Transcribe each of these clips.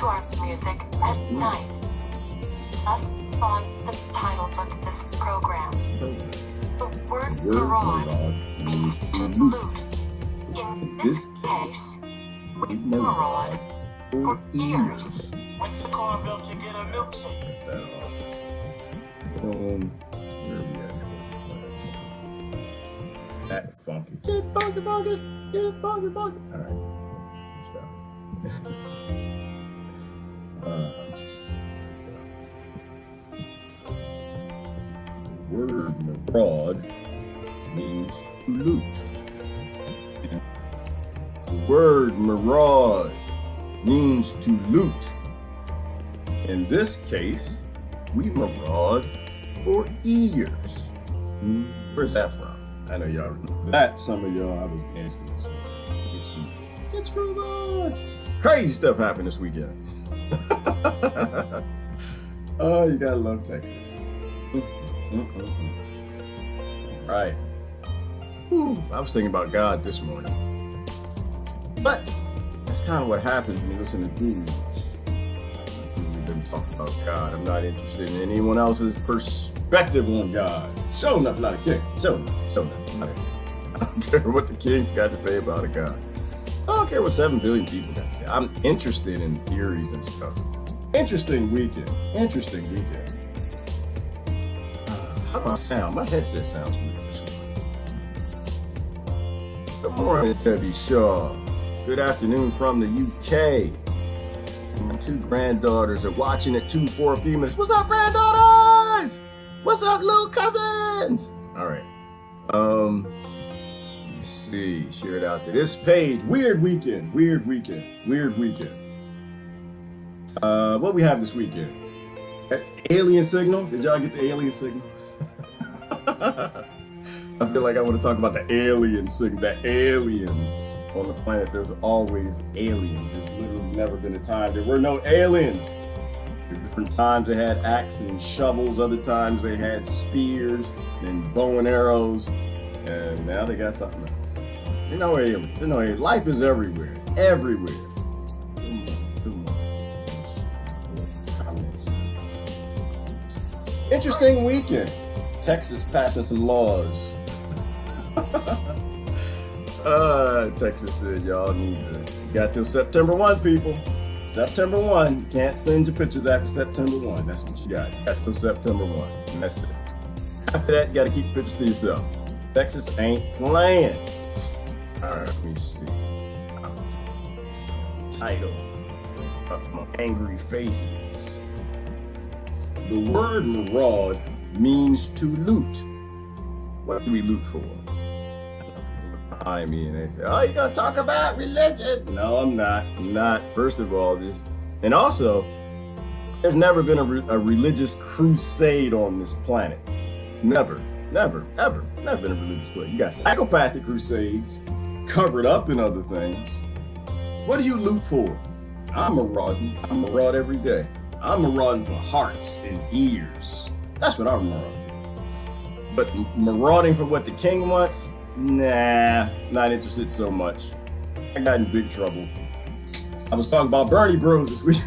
to our music at night. Thus spawned the title for this program. The word maraud means to loot. In this case, we maraud for ears. Went to Carville to get a milkshake. Get that off. Where are we at? That funky. Get funky, funky. Get funky, funky. All right. Stop. The word maraud means to loot. The word maraud means to loot. In this case, we maraud for ears. Where's that from? I know y'all remember that. Some of y'all, I was dancing this weekend. Get your groove on. Crazy stuff happened this weekend. Oh, you gotta love Texas. Right. Whew, I was thinking about God this morning. But that's kind of what happens when you listen to news. We've been talking about God. I'm not interested in anyone else's perspective on God. Show enough, not a king. Show enough. I don't care what the king's got to say about a God. I don't care what 7 billion people got to say. I'm interested in theories and stuff. Interesting weekend. How do I sound? My headset sounds weird this morning. Good morning, Debbie Shaw. Good afternoon from the UK. My 2 granddaughters are watching at 2 for a few minutes. What's up, granddaughters? What's up, little cousins? All right. Let's see. Share it out to this page. Weird weekend. What we have this weekend? Alien signal. Did y'all get the alien signal? I feel like I want to talk about the alien signal. The aliens on the planet. There's always aliens. There's literally never been a time there were no aliens. Different times they had axes and shovels. Other times they had spears and bow and arrows. And now they got something else. There's no aliens. There's no aliens. Life is everywhere. Everywhere. Interesting weekend. Texas passing some laws. Texas said y'all need to, you got till September 1, people. September 1. You can't send your pictures after September 1. That's what you got. You got till September 1. And that's it. After that, you got to keep pictures to yourself. Texas ain't playing. All right, let me see. Title of my angry faces. The word maraud means to loot. What do we loot for? I mean, they say, oh, you gonna talk about religion? No, I'm not. First of all, and also, there's never been a religious crusade on this planet. Never, ever. Never been a religious crusade. You got psychopathic crusades, covered up in other things. What do you loot for? I'm marauding. I maraud every day. I'm marauding for hearts and ears. That's what I'm marauding. But marauding for what the king wants? Nah, not interested so much. I got in big trouble. I was talking about Bernie Bros this week.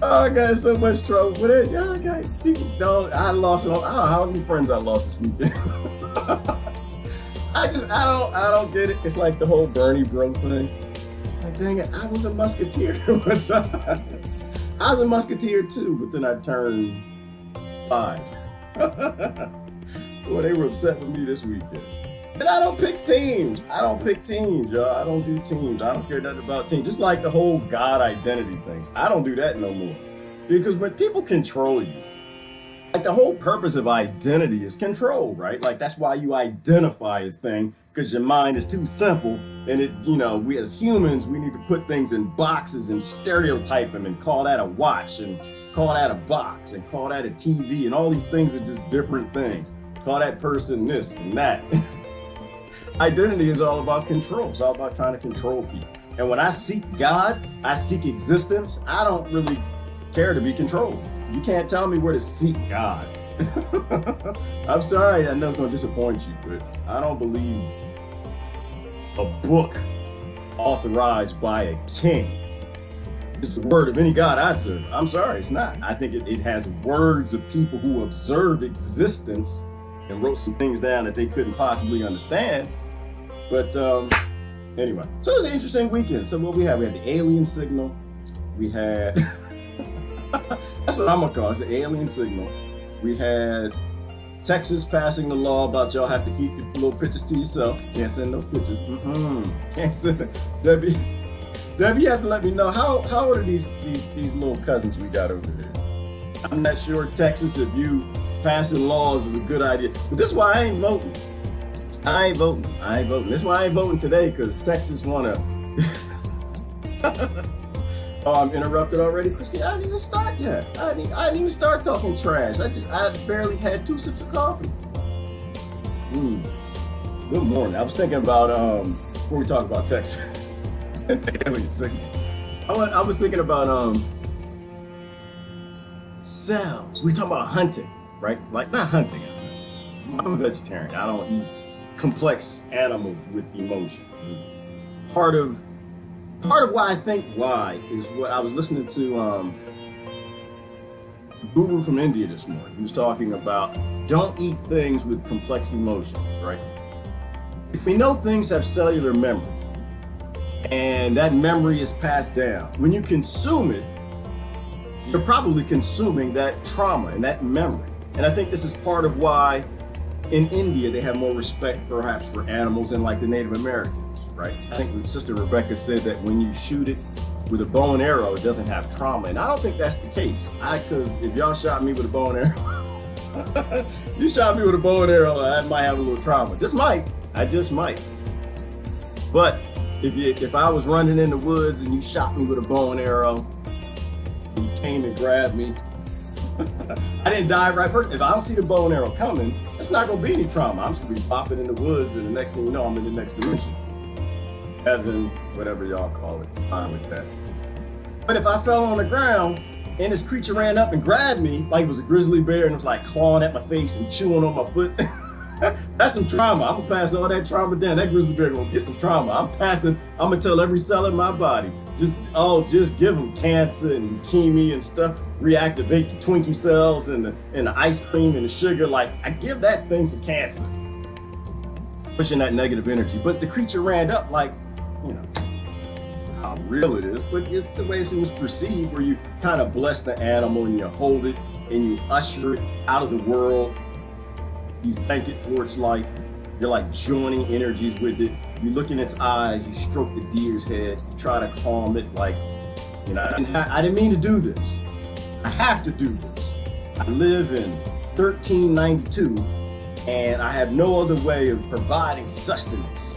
Oh, I got in so much trouble with it. Y'all got people. I lost. I don't know how many friends I lost this weekend. I don't get it. It's like the whole Bernie Bro thing. It's like, dang it, I was a musketeer one time. I was a musketeer too, but then I turned 5. Boy, they were upset with me this weekend. And I don't pick teams, y'all. I don't do teams. I don't care nothing about teams. Just like the whole God identity things. I don't do that no more. Because when people control you, like the whole purpose of identity is control, right? Like that's why you identify a thing, because your mind is too simple. And we as humans, we need to put things in boxes and stereotype them and call that a watch and call that a box and call that a TV, and all these things are just different things. Call that person this and that. Identity is all about control. It's all about trying to control people. And when I seek God, I seek existence. I don't really care to be controlled. You can't tell me where to seek God. I'm sorry, I know it's going to disappoint you, but I don't believe a book authorized by a king. It's the word of any God I'd serve. I'm sorry, it's not. I think it has words of people who observed existence and wrote some things down that they couldn't possibly understand. But anyway, so it was an interesting weekend. So what we had the alien signal. We had, that's what I'm gonna call it, the alien signal. We had Texas passing the law about y'all have to keep your little pictures to yourself. Can't send no pictures. Can't send it. Debbie, you have to let me know how old are these little cousins we got over there. I'm not sure, Texas, if you passing laws is a good idea. But this is why I ain't voting. I ain't voting. This is why I ain't voting today, because Texas wanna. Oh, I'm interrupted already, Christy. I didn't even start yet. I didn't even start talking trash. I barely had 2 sips of coffee. Good morning. I was thinking about before we talk about Texas. I was thinking about cells. We talking about hunting, right? Like not hunting. I'm a vegetarian. I don't eat complex animals with emotions. And part of why I think why is what I was listening to Guru from India this morning. He was talking about don't eat things with complex emotions, right? If we know things have cellular memory and that memory is passed down, when you consume it, you're probably consuming that trauma and that memory. And I think this is part of why in India they have more respect perhaps for animals than like the Native Americans, right? I think Sister Rebecca said that when you shoot it with a bow and arrow, it doesn't have trauma. And I don't think that's the case. Because if y'all shot me with a bow and arrow, you shot me with a bow and arrow, I might have a little trauma. I just might. But if I was running in the woods and you shot me with a bow and arrow, and you came and grabbed me, I didn't die right first. If I don't see the bow and arrow coming, it's not gonna be any trauma. I'm just gonna be popping in the woods, and the next thing you know, I'm in the next dimension. Heaven, whatever y'all call it, fine with that. But if I fell on the ground and this creature ran up and grabbed me, like it was a grizzly bear and it was like clawing at my face and chewing on my foot, that's some trauma. I'm gonna pass all that trauma down. That grizzly bear gonna get some trauma. I'm gonna tell every cell in my body, just give them cancer and leukemia and stuff. Reactivate the Twinkie cells and the ice cream and the sugar. Like, I give that thing some cancer. Pushing that negative energy. But the creature ran up like, you know, how real it is, but it's the way it was perceived, where you kind of bless the animal and you hold it and you usher it out of the world. You thank it for its life. You're like joining energies with it. You look in its eyes, you stroke the deer's head, you try to calm it, like, you know, I didn't mean to do this. I have to do this. I live in 1392 and I have no other way of providing sustenance.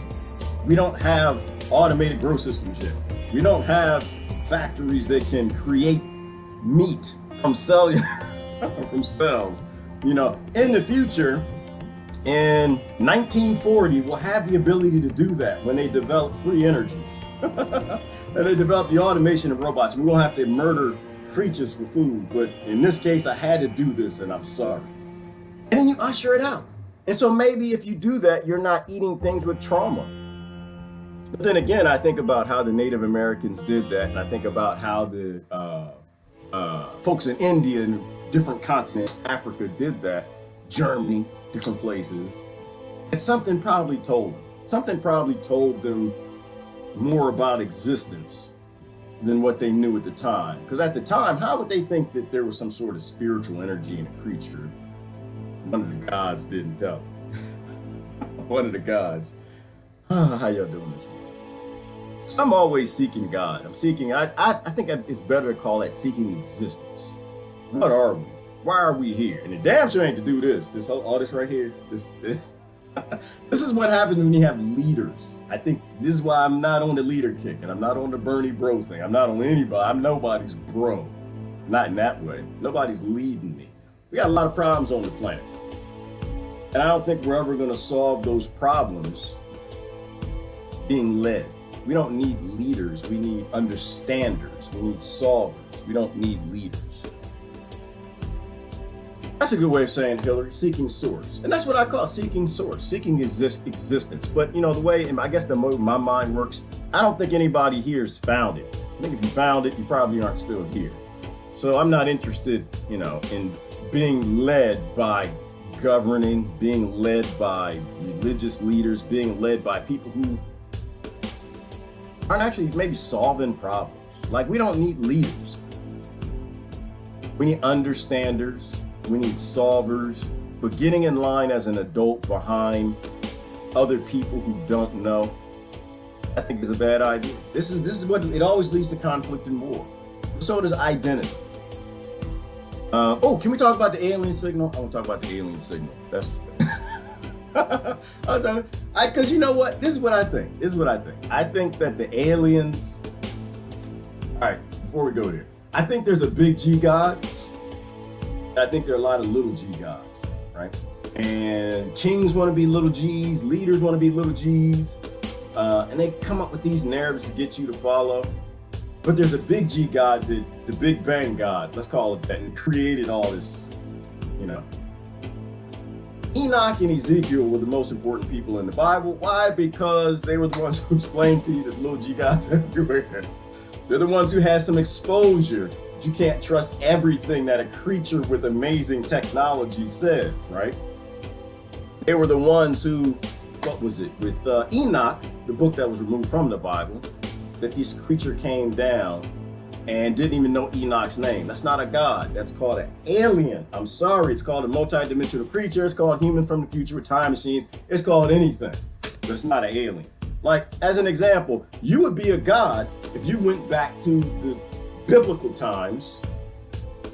We don't have automated grow systems yet. We don't have factories that can create meat from cells. You know, in the future, in 1940, we'll have the ability to do that when they develop free energy. And they develop the automation of robots. We won't have to murder creatures for food, but in this case, I had to do this and I'm sorry. And then you usher it out. And so maybe if you do that, you're not eating things with trauma. But then again, I think about how the Native Americans did that, and I think about how the folks in India and different continents, Africa did that, Germany, different places. And something probably told them more about existence than what they knew at the time. Because at the time, how would they think that there was some sort of spiritual energy in a creature? One of the gods didn't tell them. One of the gods. How y'all doing this morning? I'm always seeking God. I think it's better to call that seeking existence. What are we? Why are we here? And the damn sure ain't to do this. All this right here. This is what happens when you have leaders. I think this is why I'm not on the leader kick, and I'm not on the Bernie bro thing. I'm not on anybody. I'm nobody's bro. Not in that way. Nobody's leading me. We got a lot of problems on the planet. And I don't think we're ever going to solve those problems being led. We don't need leaders. We need understanders. We need solvers. We don't need leaders. That's a good way of saying, Hillary, seeking source. And that's what I call seeking source, seeking existence. But, you know, the way, I guess the way my mind works, I don't think anybody here's found it. I think if you found it, you probably aren't still here. So I'm not interested, you know, in being led by governing, being led by religious leaders, being led by people who aren't actually maybe solving problems. Like, we don't need leaders. We need understanders. We need solvers. But getting in line as an adult behind other people who don't know, I think is a bad idea. This is what it always leads to conflict and war. So does identity. Oh, can we talk about the alien signal? I want to talk about the alien signal. That's because you know what? This is what I think. I think that the aliens. All right, before we go there, I think there's a big G God. I think there are a lot of little G gods, right? And kings want to be little G's, leaders want to be little G's, and they come up with these narratives to get you to follow. But there's a big G God, the Big Bang God, let's call it that, and created all this, you know. Enoch and Ezekiel were the most important people in the Bible. Why? Because they were the ones who explained to you there's little G gods everywhere. They're the ones who had some exposure. You can't trust everything that a creature with amazing technology says, right? They were the ones who, what was it, with Enoch, the book that was removed from the Bible, that this creature came down and didn't even know Enoch's name. That's not a god. That's called an alien. I'm sorry. It's called a multi-dimensional creature. It's called human from the future with time machines. It's called anything, but it's not an alien. Like, as an example, you would be a god if you went back to the biblical times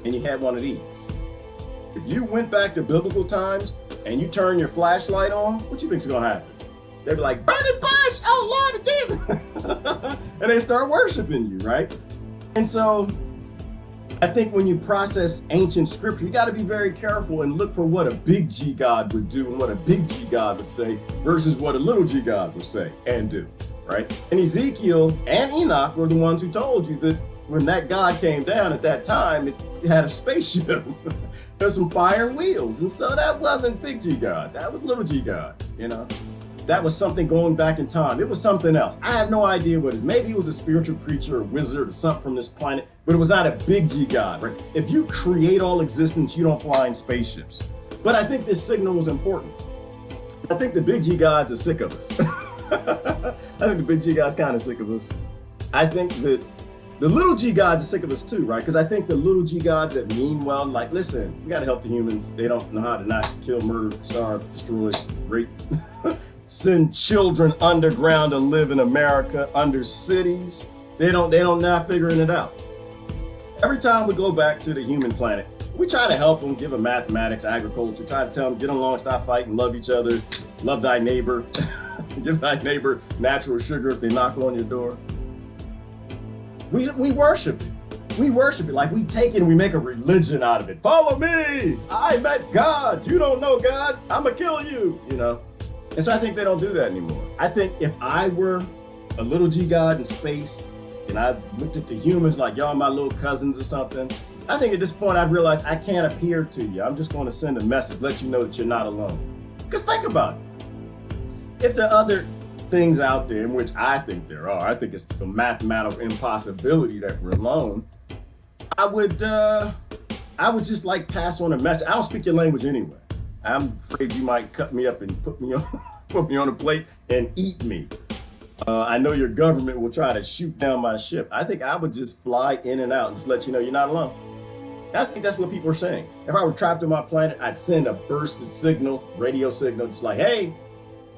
and you had one of these. If you went back to biblical times and you turn your flashlight on, what you think's gonna happen? They'd be like, burning bush, oh Lord Jesus. And they start worshiping you, right? And so I think when you process ancient scripture, you gotta be very careful and look for what a big G God would do and what a big G God would say versus what a little G God would say and do, right? And Ezekiel and Enoch were the ones who told you that when that God came down at that time, it had a spaceship. There's some fire and wheels. And so that wasn't big G God. That was little G God, you know? That was something going back in time. It was something else. I have no idea what it is. Maybe it was a spiritual creature or wizard or something from this planet, but it was not a big G God, right? If you create all existence, you don't fly in spaceships. But I think this signal was important. I think the big G gods are sick of us. I think the big G gods kind of sick of us. I think that the little G gods are sick of us too, right? Because I think the little G gods that mean well, like, listen, we gotta help the humans. They don't know how to not kill, murder, starve, destroy, rape, send children underground to live in America, under cities. They don't not figuring it out. Every time we go back to the human planet, we try to help them, give them mathematics, agriculture, try to tell them, get along, stop fighting, love each other, love thy neighbor, give thy neighbor natural sugar if they knock on your door. We worship it. We worship it. Like, we take it and we make a religion out of it. Follow me. I met God. You don't know God. I'm gonna kill you, you know? And so I think they don't do that anymore. I think if I were a little G God in space and I looked at the humans like y'all my little cousins or something, I think at this point I'd realize I can't appear to you. I'm just going to send a message, let you know that you're not alone. Because think about it. If there are other things out there, in which I think there are, I think it's a mathematical impossibility that we're alone, I would just like pass on a message. I don't speak your language anyway. I'm afraid you might cut me up and put me on a plate and eat me. I know your government will try to shoot down my ship. I think I would just fly in and out and just let you know you're not alone. I think that's what people are saying. If I were trapped on my planet, I'd send a bursted signal, radio signal, just like, hey,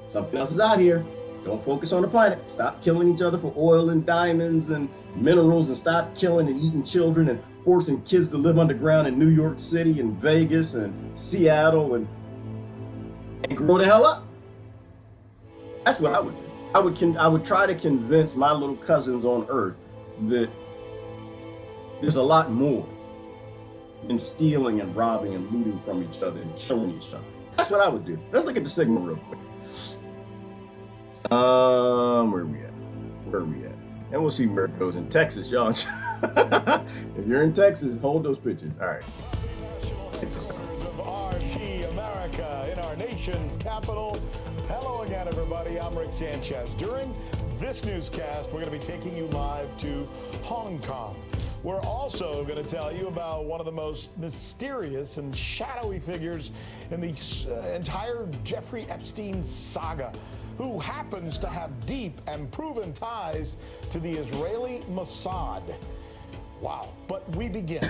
something else is out here. Don't focus on the planet. Stop killing each other for oil and diamonds and minerals, and stop killing and eating children and forcing kids to live underground in New York City and Vegas and Seattle and grow the hell up. That's what I would do. I would try to convince my little cousins on Earth that there's a lot more than stealing and robbing and looting from each other and killing each other. That's what I would do. Let's look at the signal real quick. Where are we at? And we'll see where it goes in Texas, y'all. If you're in Texas, hold those pitches. All right. Of RT America in our nation's capital. Hello again, everybody. I'm Rick Sanchez. During this newscast, we're going to be taking you live to Hong Kong. We're also going to tell you about one of the most mysterious and shadowy figures in the entire Jeffrey Epstein saga, who happens to have deep and proven ties to the Israeli Mossad. Wow. But we begin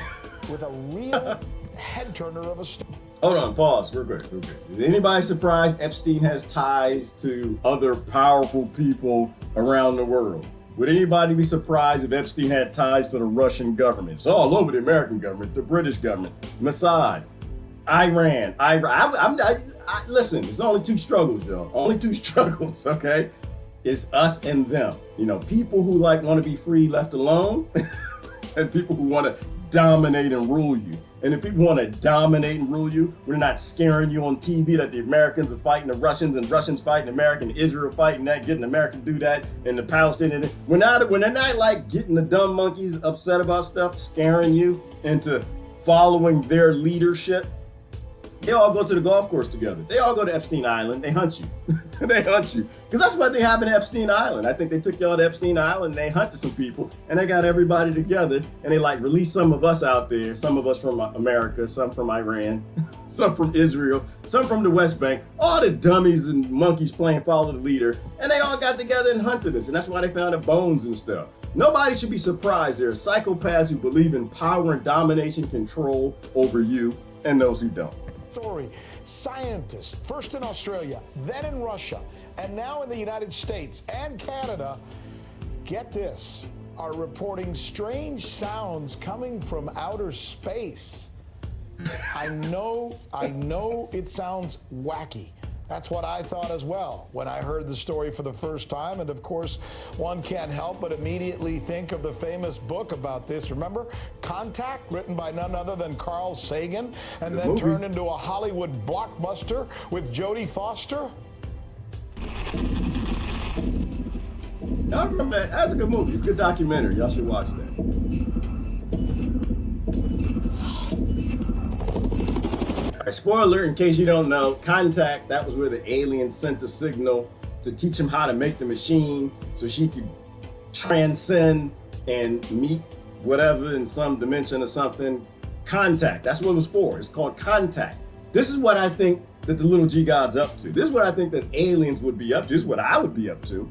with a real head-turner of a story. Hold on, pause, real quick. Is anybody surprised Epstein has ties to other powerful people around the world? Would anybody be surprised if Epstein had ties to the Russian government? It's all over the American government, the British government, Mossad, Iran. Listen, it's only two struggles, y'all. Only two struggles, okay? It's us and them. You know, people who want to be free, left alone, and people who want to dominate and rule you. And if people want to dominate and rule you, we're not scaring you on TV that the Americans are fighting the Russians and Russians fighting America and Israel fighting that, getting America to do that, and the Palestinians. When they're not like getting the dumb monkeys upset about stuff, scaring you into following their leadership. They all go to the golf course together. They all go to Epstein Island. They hunt you. They hunt you. Because that's what they happened to Epstein Island. I think they took y'all to Epstein Island and they hunted some people and they got everybody together and they released some of us out there, some of us from America, some from Iran, some from Israel, some from the West Bank, all the dummies and monkeys playing follow the leader, and they all got together and hunted us. And that's why they found the bones and stuff. Nobody should be surprised. There are psychopaths who believe in power and domination, control over you, and those who don't. Story. Scientists, first in Australia, then in Russia, and now in the United States and Canada, get this, are reporting strange sounds coming from outer space. I know it sounds wacky. That's what I thought as well when I heard the story for the first time. And of course, one can't help but immediately think of the famous book about this. Remember? Contact, written by none other than Carl Sagan, and then turned into a Hollywood blockbuster with Jodie Foster. Y'all remember that? That's a good movie. It's a good documentary. Y'all should watch that. All right, spoiler alert, in case you don't know, Contact, that was where the aliens sent a signal to teach them how to make the machine so she could transcend and meet whatever in some dimension or something. Contact, that's what it was for. It's called Contact. This is what I think that the little G God's up to. This is what I think that aliens would be up to. This is what I would be up to.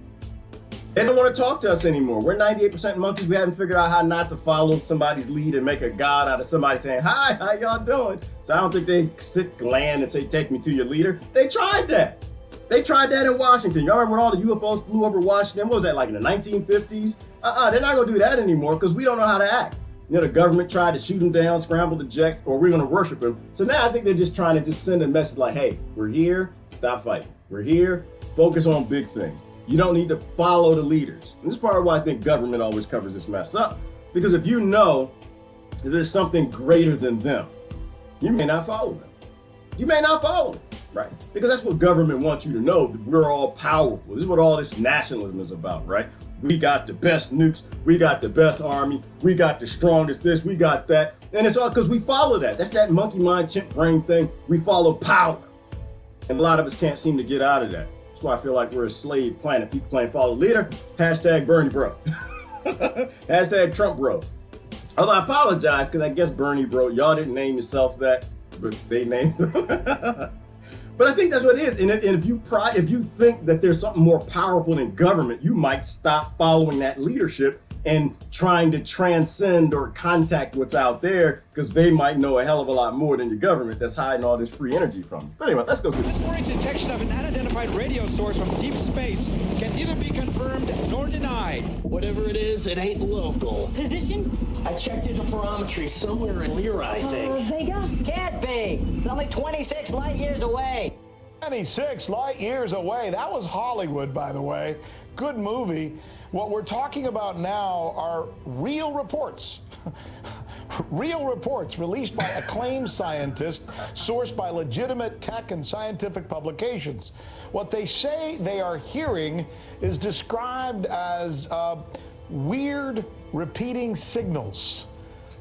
They don't want to talk to us anymore. We're 98% monkeys. We haven't figured out how not to follow somebody's lead and make a god out of somebody saying, hi, how y'all doing? So I don't think they sit land and say, take me to your leader. They tried that. They tried that in Washington. Y'all remember when all the UFOs flew over Washington? What was that, like in the 1950s? They're not going to do that anymore because we don't know how to act. You know, the government tried to shoot them down, scramble the jets, or we're going to worship them. So now I think they're just trying to just send a message like, hey, we're here, stop fighting. We're here, focus on big things. You don't need to follow the leaders. And this is part of why I think government always covers this mess up. Because if you know that there's something greater than them, you may not follow them. You may not follow them, right? Because that's what government wants you to know, that we're all powerful. This is what all this nationalism is about, right? We got the best nukes, we got the best army, we got the strongest this, we got that. And it's all because we follow that. That's that monkey mind, chimp brain thing. We follow power. And a lot of us can't seem to get out of that. That's why I feel like we're a slave planet. People playing follow leader. Hashtag Bernie bro. Hashtag Trump bro. Although I apologize because I guess Bernie bro, y'all didn't name yourself that, but they named. But I think that's what it is. And if you think that there's something more powerful than government, you might stop following that leadership and trying to transcend or contact what's out there because they might know a hell of a lot more than your government that's hiding all this free energy from you. But anyway, let's go through this. This morning's detection of an unidentified radio source from deep space can neither be confirmed nor denied. Whatever it is, it ain't local. Position? I checked interferometry somewhere in Lyra, I think. Vega? Can't be. It's only 26 light years away. 26 light years away. That was Hollywood, by the way. Good movie. What we're talking about now are real reports. Real reports released by acclaimed scientists, sourced by legitimate tech and scientific publications. What they say they are hearing is described as weird repeating signals.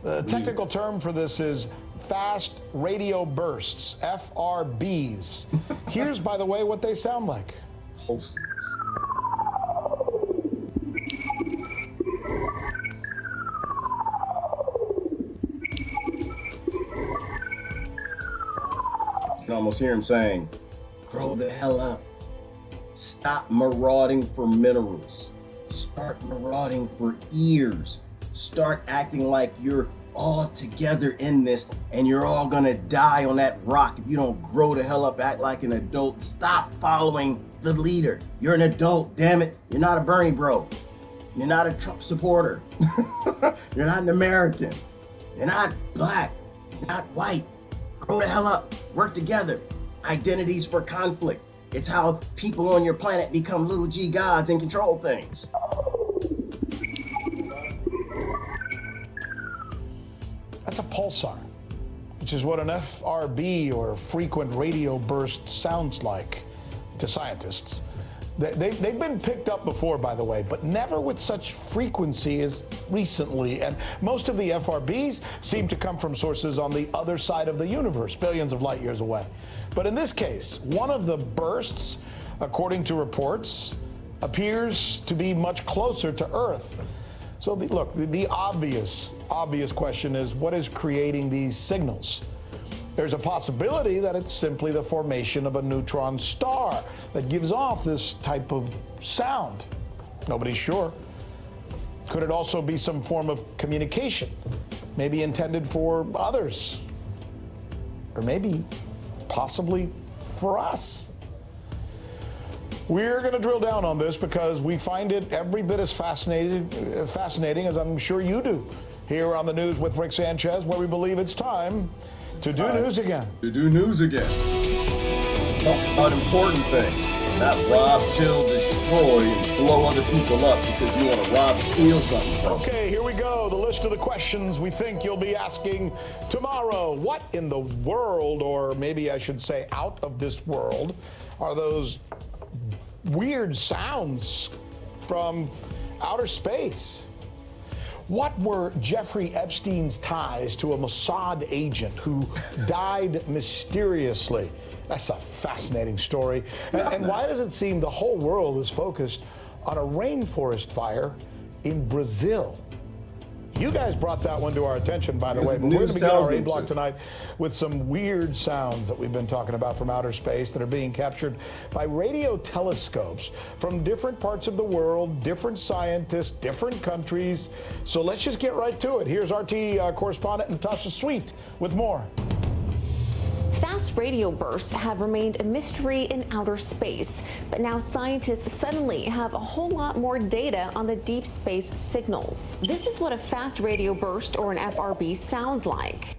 The technical term for this is fast radio bursts, FRBs. Here's, by the way, what they sound like. Pulses. can almost hear him saying, grow the hell up. Stop marauding for minerals. Start marauding for ears. Start acting like you're all together in this and you're all gonna die on that rock if you don't grow the hell up, act like an adult. Stop following the leader. You're an adult, damn it. You're not a Bernie bro. You're not a Trump supporter. You're not an American. You're not black. You're not white. Grow the hell up. Work together. Identities for conflict. It's how people on your planet become little G gods and control things. That's a pulsar, which is what an FRB or frequent radio burst sounds like to scientists. They've been picked up before, by the way, but never with such frequency as recently. And most of the FRBs seem to come from sources on the other side of the universe, billions of light years away. But in this case, one of the bursts, according to reports, appears to be much closer to Earth. So the obvious question is, what is creating these signals? There's a possibility that it's simply the formation of a neutron star that gives off this type of sound. Nobody's sure. Could it also be some form of communication, maybe intended for others, or maybe possibly for us? We're going to drill down on this because we find it every bit as fascinating as I'm sure you do here on the News with Rick Sanchez, where we believe it's time to do news again. To do news again. Talk about important things. Not rob, kill, destroy, and blow other people up because you want to rob, steal something from them. Okay, here we go. The list of the questions we think you'll be asking tomorrow. What in the world, or maybe I should say out of this world, are those weird sounds from outer space? What were Jeffrey Epstein's ties to a Mossad agent who died mysteriously? That's a fascinating story. And why does it seem the whole world is focused on a rainforest fire in Brazil? You guys brought that one to our attention, by the way. But we're going to begin our A-block tonight with some weird sounds that we've been talking about from outer space that are being captured by radio telescopes from different parts of the world, different scientists, different countries. So let's just get right to it. Here's RT correspondent Natasha Sweet with more. Fast radio bursts have remained a mystery in outer space, but now scientists suddenly have a whole lot more data on the deep space signals. This is what a fast radio burst, or an FRB, sounds like.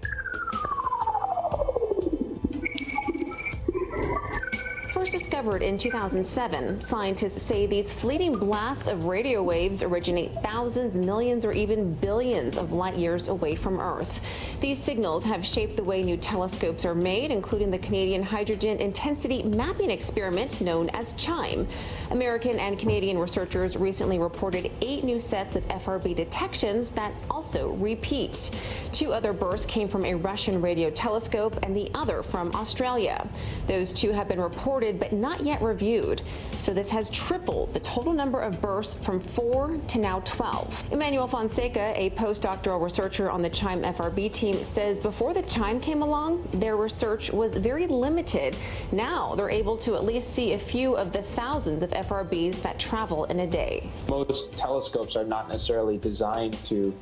First discovered in 2007, scientists say these fleeting blasts of radio waves originate thousands, millions, or even billions of light years away from Earth. These signals have shaped the way new telescopes are made, including the Canadian Hydrogen Intensity Mapping Experiment known as CHIME. American and Canadian researchers recently reported 8 new sets of FRB detections that also repeat. 2 other bursts came from a Russian radio telescope and the other from Australia. Those 2 have been reported but not yet reviewed. So this has tripled the total number of bursts from 4 to now 12. Emmanuel Fonseca, a postdoctoral researcher on the CHIME FRB team, says before the CHIME came along, their research was very limited. Now they're able to at least see a few of the thousands of FRBs that travel in a day. Most telescopes are not necessarily designed to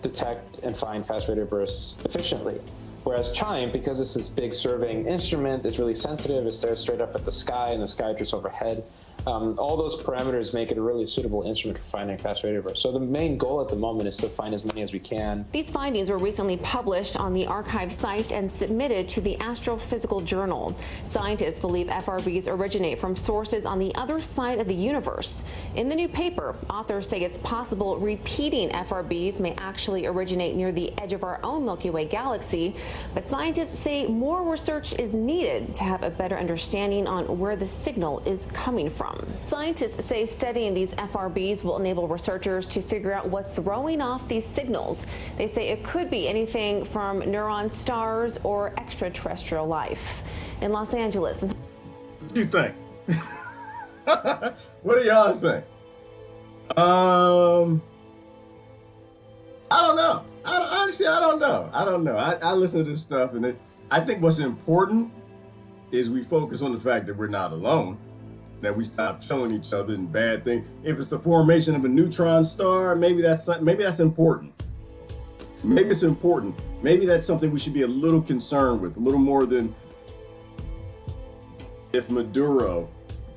detect and find fast radio bursts efficiently. Whereas CHIME, because it's this big surveying instrument, it's really sensitive, it stares straight up at the sky and the sky drifts overhead. All those parameters make it a really suitable instrument for finding fast radio bursts. So the main goal at the moment is to find as many as we can. These findings were recently published on the archive site and submitted to the Astrophysical Journal. Scientists believe FRBs originate from sources on the other side of the universe. In the new paper, authors say it's possible repeating FRBs may actually originate near the edge of our own Milky Way galaxy, but scientists say more research is needed to have a better understanding on where the signal is coming from. Scientists say studying these FRBs will enable researchers to figure out what's throwing off these signals. They say it could be anything from neutron stars or extraterrestrial life. In Los Angeles. What do you think? What do y'all think? I don't know. Honestly, I don't know. I listen to this stuff and I think what's important is we focus on the fact that we're not alone, that we stop killing each other and bad things. If it's the formation of a neutron star, maybe that's important. Maybe it's important. Maybe that's something we should be a little concerned with, a little more than if Maduro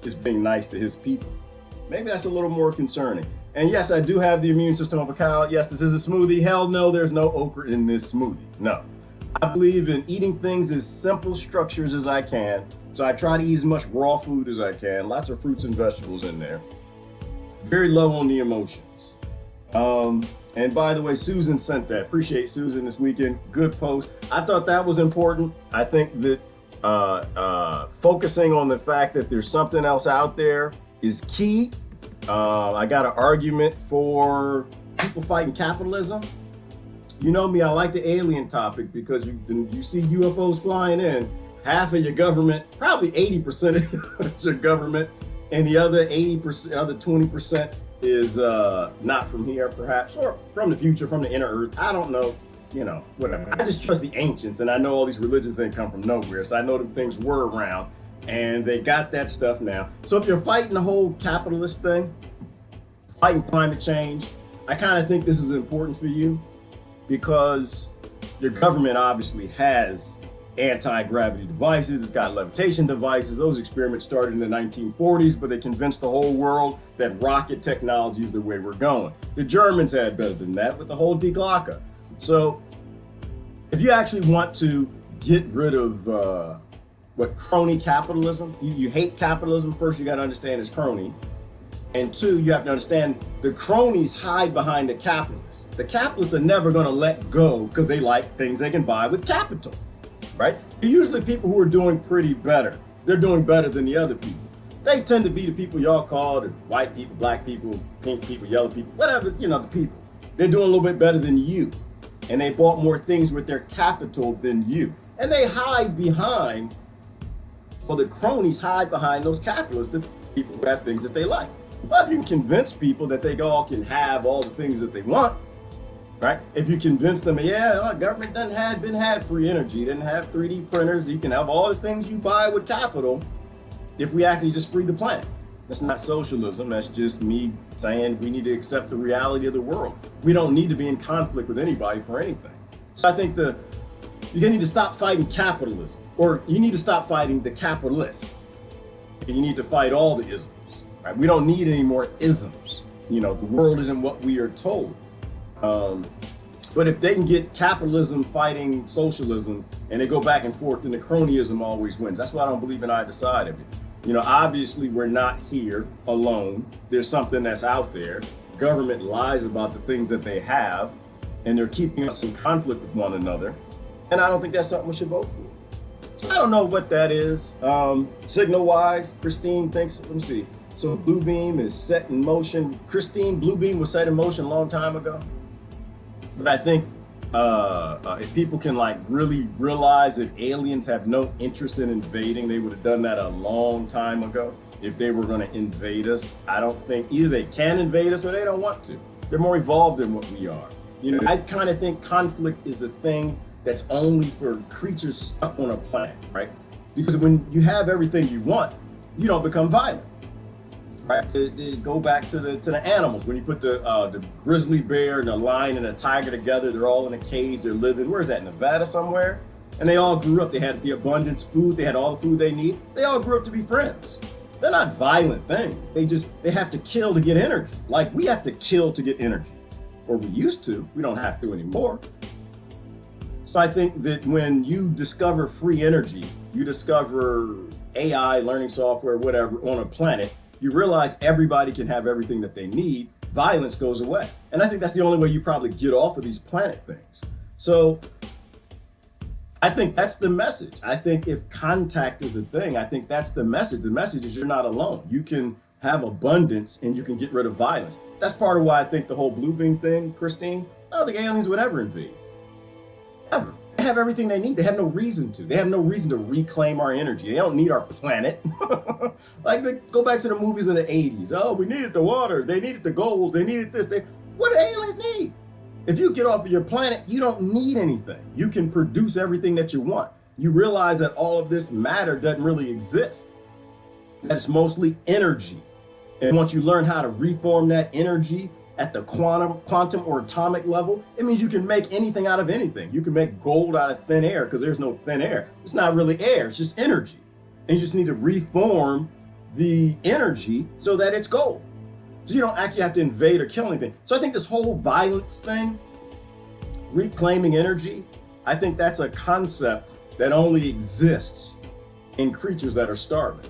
is being nice to his people. Maybe that's a little more concerning. And yes, I do have the immune system of a cow. Yes, this is a smoothie. Hell no, there's no okra in this smoothie. No. I believe in eating things as simple structures as I can. So I try to eat as much raw food as I can. Lots of fruits and vegetables in there. Very low on the emotions. And by the way, Susan sent that. Appreciate Susan this weekend. Good post. I thought that was important. I think that focusing on the fact that there's something else out there is key. I got an argument for people fighting capitalism. You know me, I like the alien topic because you see UFOs flying in. Half of your government, probably 80% is your government, and the other 80%, other 20% is not from here, perhaps, or from the future, from the inner earth. I don't know, whatever. I just trust the ancients, and I know all these religions ain't come from nowhere, so I know that things were around, and they got that stuff now. So if you're fighting the whole capitalist thing, fighting climate change, I kind of think this is important for you because your government obviously has anti-gravity devices, it's got levitation devices. Those experiments started in the 1940s, but they convinced the whole world that rocket technology is the way we're going. The Germans had better than that with the whole Glocker. So if you actually want to get rid of what crony capitalism, you hate capitalism, first you got to understand it's crony. And two, you have to understand the cronies hide behind the capitalists. The capitalists are never going to let go because they like things they can buy with capital. Right? They're usually people who are doing pretty better. They're doing better than the other people. They tend to be the people y'all call the white people, black people, pink people, yellow people, whatever, the people. They're doing a little bit better than you. And they bought more things with their capital than you. And they hide behind, the cronies hide behind those capitalists, the people who have things that they like. Well, if you can convince people that they all can have all the things that they want, right? If you convince them, government been had free energy, didn't have 3D printers, you can have all the things you buy with capital if we actually just free the planet. That's not socialism, that's just me saying we need to accept the reality of the world. We don't need to be in conflict with anybody for anything. So I think you're gonna need to stop fighting capitalism, or you need to stop fighting the capitalist, and you need to fight all the isms, right? We don't need any more isms. The world isn't what we are told. But if they can get capitalism fighting socialism and they go back and forth, then the cronyism always wins. That's why I don't believe in either side of it. Obviously we're not here alone. There's something that's out there. Government lies about the things that they have, and they're keeping us in conflict with one another. And I don't think that's something we should vote for. So I don't know what that is. Signal-wise, Christine thinks, let me see. So Blue Beam is set in motion. Christine, Blue Beam was set in motion a long time ago. But I think if people can really realize that aliens have no interest in invading, they would have done that a long time ago. If they were going to invade us, I don't think either they can invade us or they don't want to. They're more evolved than what we are. I kind of think conflict is a thing that's only for creatures stuck on a planet, right? Because when you have everything you want, you don't become violent. Right? They go back to the animals. When you put the grizzly bear and the lion and the tiger together, they're all in a cage. They're living, where is that, Nevada somewhere? And they all grew up. They had the abundance food. They had all the food they need. They all grew up to be friends. They're not violent things. They have to kill to get energy. Like we have to kill to get energy. Or we used to. We don't have to anymore. So I think that when you discover free energy, you discover AI, learning software, whatever, on a planet, you realize everybody can have everything that they need, violence goes away. And I think that's the only way you probably get off of these planet things. So I think that's the message. I think if contact is a thing, I think that's the message. The message is you're not alone. You can have abundance and you can get rid of violence. That's part of why I think the whole Blue Beam thing, Christine, I don't think aliens would ever invade. Ever. They have everything they need. They have no reason to. They have no reason to reclaim our energy. They don't need our planet. They go back to the movies in the 80s. Oh, we needed the water. They needed the gold. They needed this. What do aliens need? If you get off of your planet, you don't need anything. You can produce everything that you want. you realize that all of this matter doesn't really exist. That it's mostly energy. And once you learn how to reform that energy at the quantum or atomic level, it means you can make anything out of anything. You can make gold out of thin air because there's no thin air. It's not really air, it's just energy. And you just need to reform the energy so that it's gold. So you don't actually have to invade or kill anything. So I think this whole violence thing, reclaiming energy, I think that's a concept that only exists in creatures that are starving.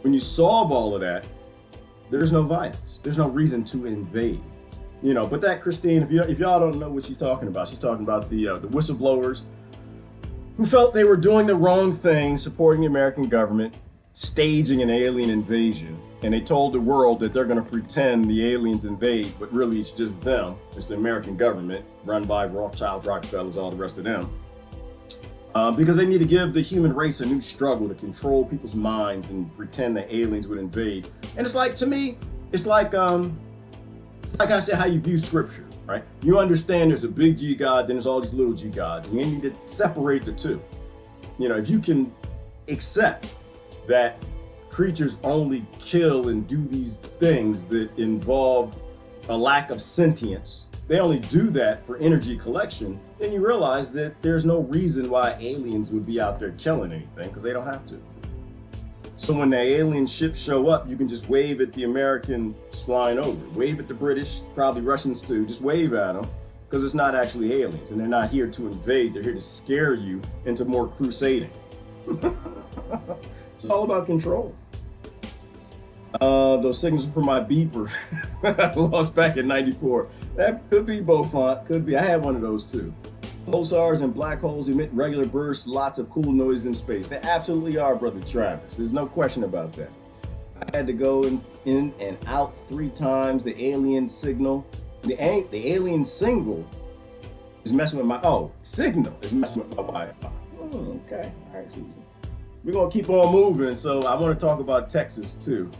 When you solve all of that, there's no violence. There's no reason to invade. You know, but that Christine, if y'all don't know what she's talking about the whistleblowers who felt they were doing the wrong thing, supporting the American government, staging an alien invasion. And they told the world that they're going to pretend the aliens invade, but really it's just them. It's the American government run by Rothschilds, Rockefellers, all the rest of them. Because they need to give the human race a new struggle to control people's minds and pretend that aliens would invade. And it's like, to me, it's like I said, how you view scripture, right? You understand there's a big G God, then there's all these little G gods, and you need to separate the two. You know, if you can accept that creatures only kill and do these things that involve a lack of sentience, they only do that for energy collection, then you realize that there's no reason why aliens would be out there killing anything, because they don't have to. So when the alien ships show up, you can just wave at the Americans flying over, wave at the British, probably Russians too, just wave at them, because it's not actually aliens, and they're not here to invade, they're here to scare you into more crusading. It's all about control. Those signals for my beeper I lost back in '94. That could be Beaufort, could be. I have one of those too. Pulsars and black holes emit regular bursts, lots of cool noise in space. They absolutely are, Brother Travis. There's no question about that. I had to go in and out 3 times. The alien signal, the alien single is messing with my, signal is messing with my Wi-Fi. Okay, all right, Susan. We're gonna keep on moving, so I want to talk about Texas too.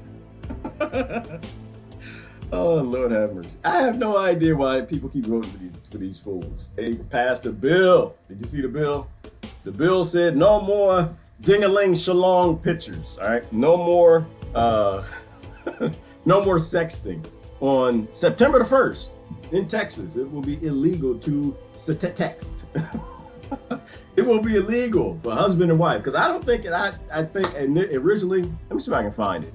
Oh, Lord have mercy. I have no idea why people keep voting for these fools. They passed a bill. Did you see the bill? The bill said no more ding-a-ling shalong pictures, all right? No more no more sexting. On September the 1st in Texas, it will be illegal to text. It will be illegal for husband and wife, because I don't think I think originally, let me see if I can find it.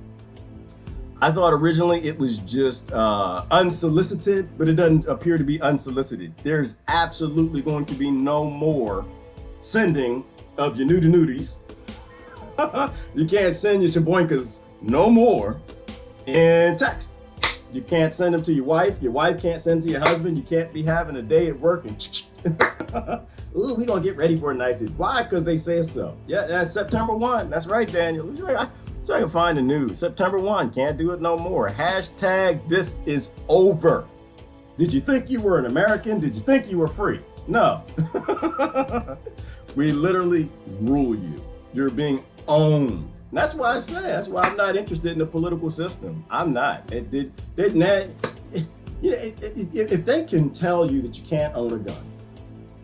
I thought originally it was just unsolicited, but it doesn't appear to be unsolicited. There's absolutely going to be no more sending of your nudies. You can't send your shaboinkas no more in text. You can't send them to your wife can't send them to your husband. You can't be having a day at work and ooh, we gonna get ready for a nice day. Why? Because they say so. Yeah, that's September 1. That's right, Daniel. So I can find the news. September 1, can't do it no more. Hashtag this is over. Did you think you were an American? Did you think you were free? No. We literally rule you. You're being owned. And that's why I say, that's why I'm not interested in the political system. I'm not. If they can tell you that you can't own a gun,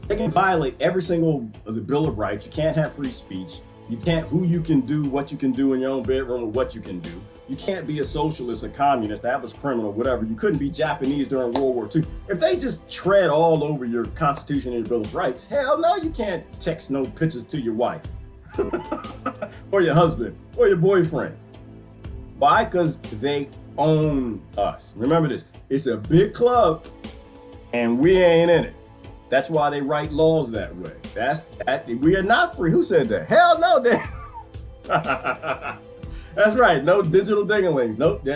they can violate every single of the Bill of Rights. You can't have free speech. You can't, who you can do, what you can do in your own bedroom, or what you can do. You can't be a socialist, a communist, that was criminal, whatever. You couldn't be Japanese during World War II. If they just tread all over your Constitution and your Bill of Rights, hell no, you can't text no pictures to your wife or your husband or your boyfriend. Why? Because they own us. Remember this, it's a big club and we ain't in it. That's why they write laws that way. We are not free. Who said that? Hell no, that's right. No digital dingalings. Nope.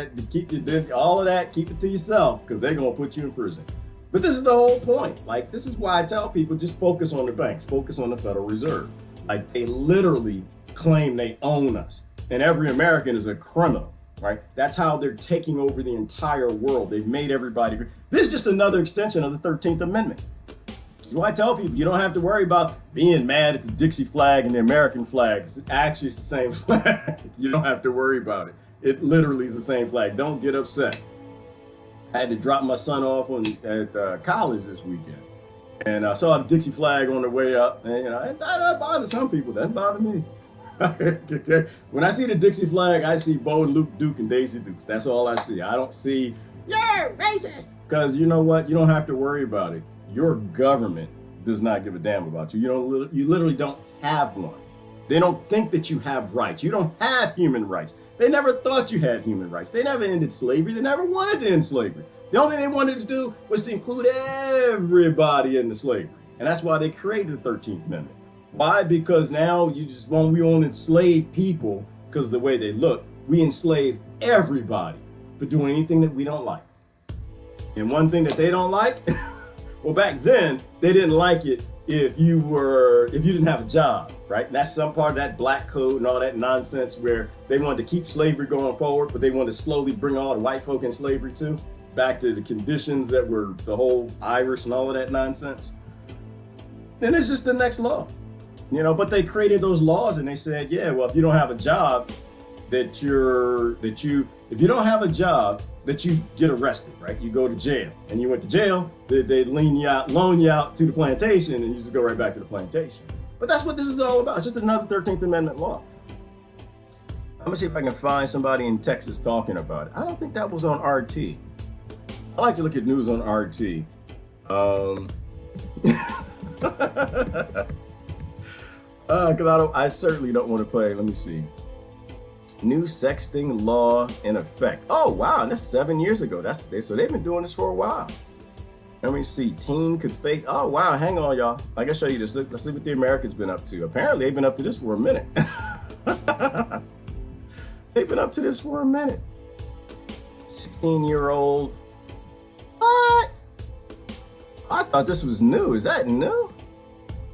All of that. Keep it to yourself, because they're gonna put you in prison. But this is the whole point. Like, this is why I tell people, just focus on the banks, focus on the Federal Reserve. Like, they literally claim they own us, and every American is a criminal. Right? That's how they're taking over the entire world. They've made everybody. This is just another extension of the 13th Amendment. So I tell people, you don't have to worry about being mad at the Dixie flag and the American flag. It's actually the same flag. You don't have to worry about it. It literally is the same flag. Don't get upset. I had to drop my son off at college this weekend. And I saw the Dixie flag on the way up, and you know, that bothers some people. Doesn't bother me. Okay. When I see the Dixie flag, I see Bo and Luke Duke and Daisy Dukes. That's all I see. I don't see, you're racist. Because you know what? You don't have to worry about it. Your government does not give a damn about you. You literally don't have one. They don't think that you have rights. You don't have human rights. They never thought you had human rights. They never ended slavery. They never wanted to end slavery. The only thing they wanted to do was to include everybody into slavery. And that's why they created the 13th Amendment. Why? Because now we won't enslave people because of the way they look. We enslave everybody for doing anything that we don't like. And one thing that they don't like, well, back then, they didn't like it if you didn't have a job, right? And that's some part of that black code and all that nonsense where they wanted to keep slavery going forward, but they wanted to slowly bring all the white folk in slavery too, back to the conditions that were the whole Irish and all of that nonsense. Then it's just the next law. You know, but they created those laws and they said, yeah, well, if you don't have a job, if you don't have a job, that you get arrested, right? You go to jail, and you went to jail, they loan you out to the plantation, and you just go right back to the plantation. But that's what this is all about. It's just another 13th Amendment law. I'm gonna see if I can find somebody in Texas talking about it. I don't think that was on RT. I like to look at news on RT. Because I certainly don't want to play. Let me see. New sexting law in effect. Oh wow, that's 7 years ago. So they've been doing this for a while. Let me see. Teen could fake. Oh wow, hang on, y'all. I can show you this. Let's see what the Americans been up to. Apparently, they've been up to this for a minute. They've been up to this for a minute. 16-year-old. What? I thought this was new. Is that new?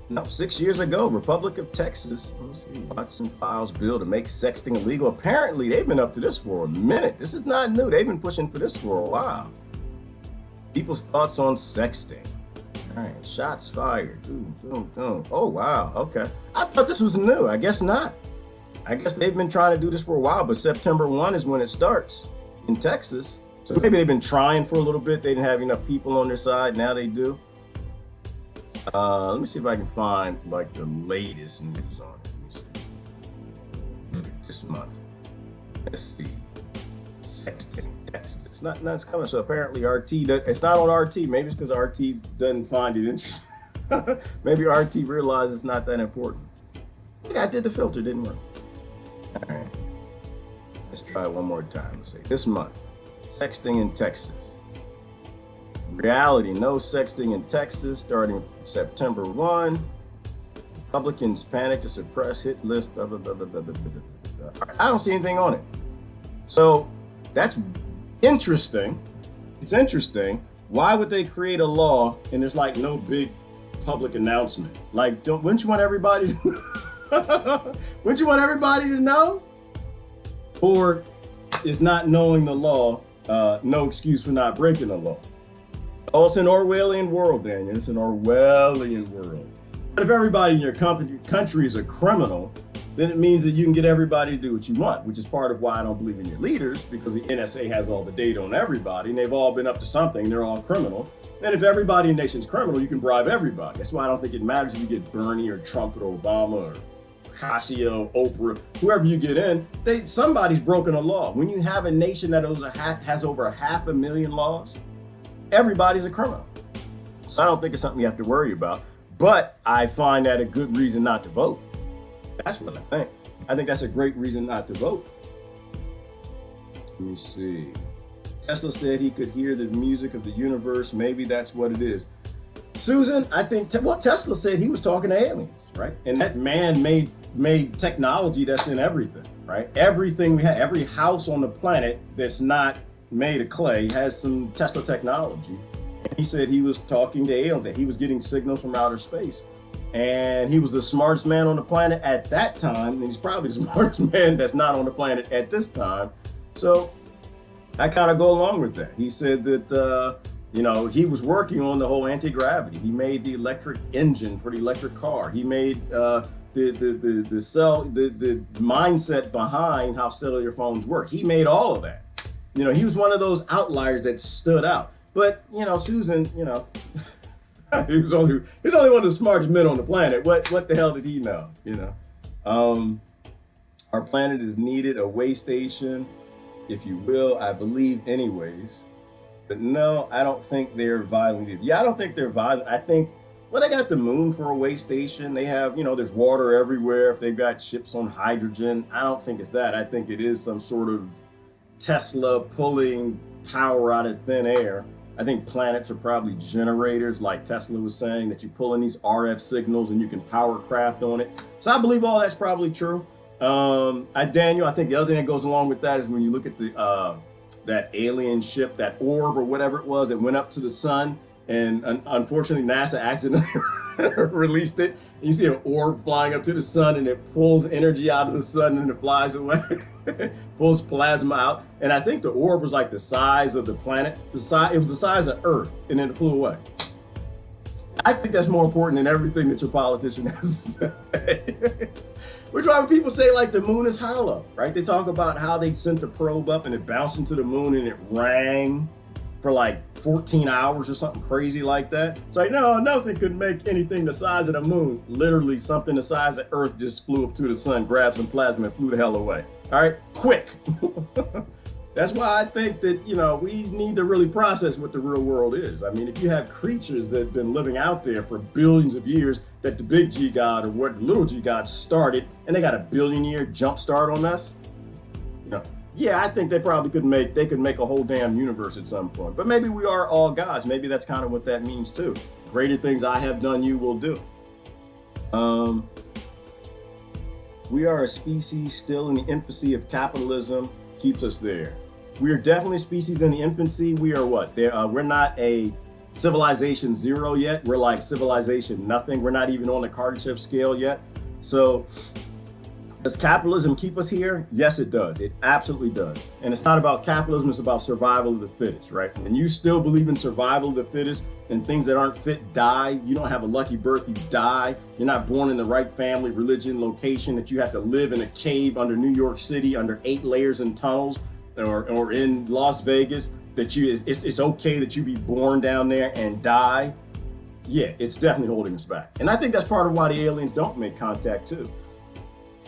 No, 6 years ago, Republic of Texas. Let's see, Watson files bill to make sexting illegal. Apparently, they've been up to this for a minute. This is not new. They've been pushing for this for a while. People's thoughts on sexting. All right, shots fired. Oh, wow. Okay. I thought this was new. I guess not. I guess they've been trying to do this for a while, but September 1 is when it starts in Texas. So maybe they've been trying for a little bit. They didn't have enough people on their side. Now they do. Let me see if I can find like the latest news on it. Let me see. This month. Let's see. Sexting Texas. It's coming. So apparently RT, it's not on RT. Maybe it's because RT doesn't find it interesting. Maybe RT realizes it's not that important. Yeah, I did the filter, didn't work. All right. Let's try it one more time. Let's see. This month. Sexting in Texas. Reality, no sexting in Texas starting September 1. Republicans panic to suppress hit list. Blah, blah, blah, blah, blah, blah, blah. I don't see anything on it. So that's interesting. It's interesting. Why would they create a law and there's like no big public announcement? Like, wouldn't you want everybody wouldn't you want everybody to know? Or is not knowing the law no excuse for not breaking the law? Oh, it's an Orwellian world, Daniel. It's an Orwellian world. But if everybody in your country is a criminal, then it means that you can get everybody to do what you want, which is part of why I don't believe in your leaders, because the NSA has all the data on everybody, and they've all been up to something. They're all criminal. And if everybody in the nation's criminal, you can bribe everybody. That's why I don't think it matters if you get Bernie or Trump or Obama or Ocasio, Oprah, whoever you get in, somebody's broken a law. When you have a nation that has over 500,000 laws, everybody's a criminal. So I don't think it's something you have to worry about, but I find that a good reason not to vote. That's what I think. I think that's a great reason not to vote. Let me see. Tesla said he could hear the music of the universe. Maybe that's what it is. Susan, I think, Tesla said he was talking to aliens, right? And that man made technology that's in everything, right? Everything we have, every house on the planet that's not made of clay has some Tesla technology. And he said he was talking to aliens, that he was getting signals from outer space. And he was the smartest man on the planet at that time. And he's probably the smartest man that's not on the planet at this time. So I kind of go along with that. He said that, he was working on the whole anti-gravity. He made the electric engine for the electric car. He made the mindset behind how cellular phones work. He made all of that. He was one of those outliers that stood out. But, Susan, He's only one of the smartest men on the planet. What the hell did he know? Our planet is needed a way station, if you will, I believe anyways. But no, I don't think they're violent. Yeah, I don't think they're violent. I think, well, they got the moon for a way station. They have, there's water everywhere. If they've got ships on hydrogen, I don't think it's that. I think it is some sort of Tesla pulling power out of thin air. I think planets are probably generators, like Tesla was saying, that you pull in these RF signals and you can power craft on it. So I believe all that's probably true. Daniel, I think the other thing that goes along with that is when you look at the that alien ship, that orb or whatever it was that went up to the sun, and unfortunately NASA accidentally released it. And you see an orb flying up to the sun, and it pulls energy out of the sun and it flies away, pulls plasma out. And I think the orb was like the size of the planet. It was the size of Earth, and then it flew away. I think that's more important than everything that your politician has to say. Which why when people say like the moon is hollow, right? They talk about how they sent the probe up and it bounced into the moon and it rang for like 14 hours or something crazy like that. It's like, no, nothing could make anything the size of the moon. Literally something the size of Earth just flew up to the sun, grabbed some plasma and flew the hell away. All right, quick. That's why I think that, we need to really process what the real world is. I mean, if you have creatures that have been living out there for billions of years that the big G God or what little G God started, and they got a billion-year jump start on us, yeah, I think they probably could make a whole damn universe at some point. But maybe we are all gods. Maybe that's kind of what that means too. Greater things I have done, you will do. We are a species still in the infancy of capitalism, keeps us there. We are definitely a species in the infancy. We are what? We're not a civilization 0 yet. We're like civilization nothing. We're not even on the Kardashev scale yet. So does capitalism keep us here? Yes, it does. It absolutely does. And it's not about capitalism, it's about survival of the fittest, right? And you still believe in survival of the fittest and things that aren't fit die. You don't have a lucky birth, you die. You're not born in the right family, religion, location, that you have to live in a cave under New York City under 8 layers and tunnels or in Las Vegas, that it's okay that you be born down there and die. Yeah, it's definitely holding us back. And I think that's part of why the aliens don't make contact too.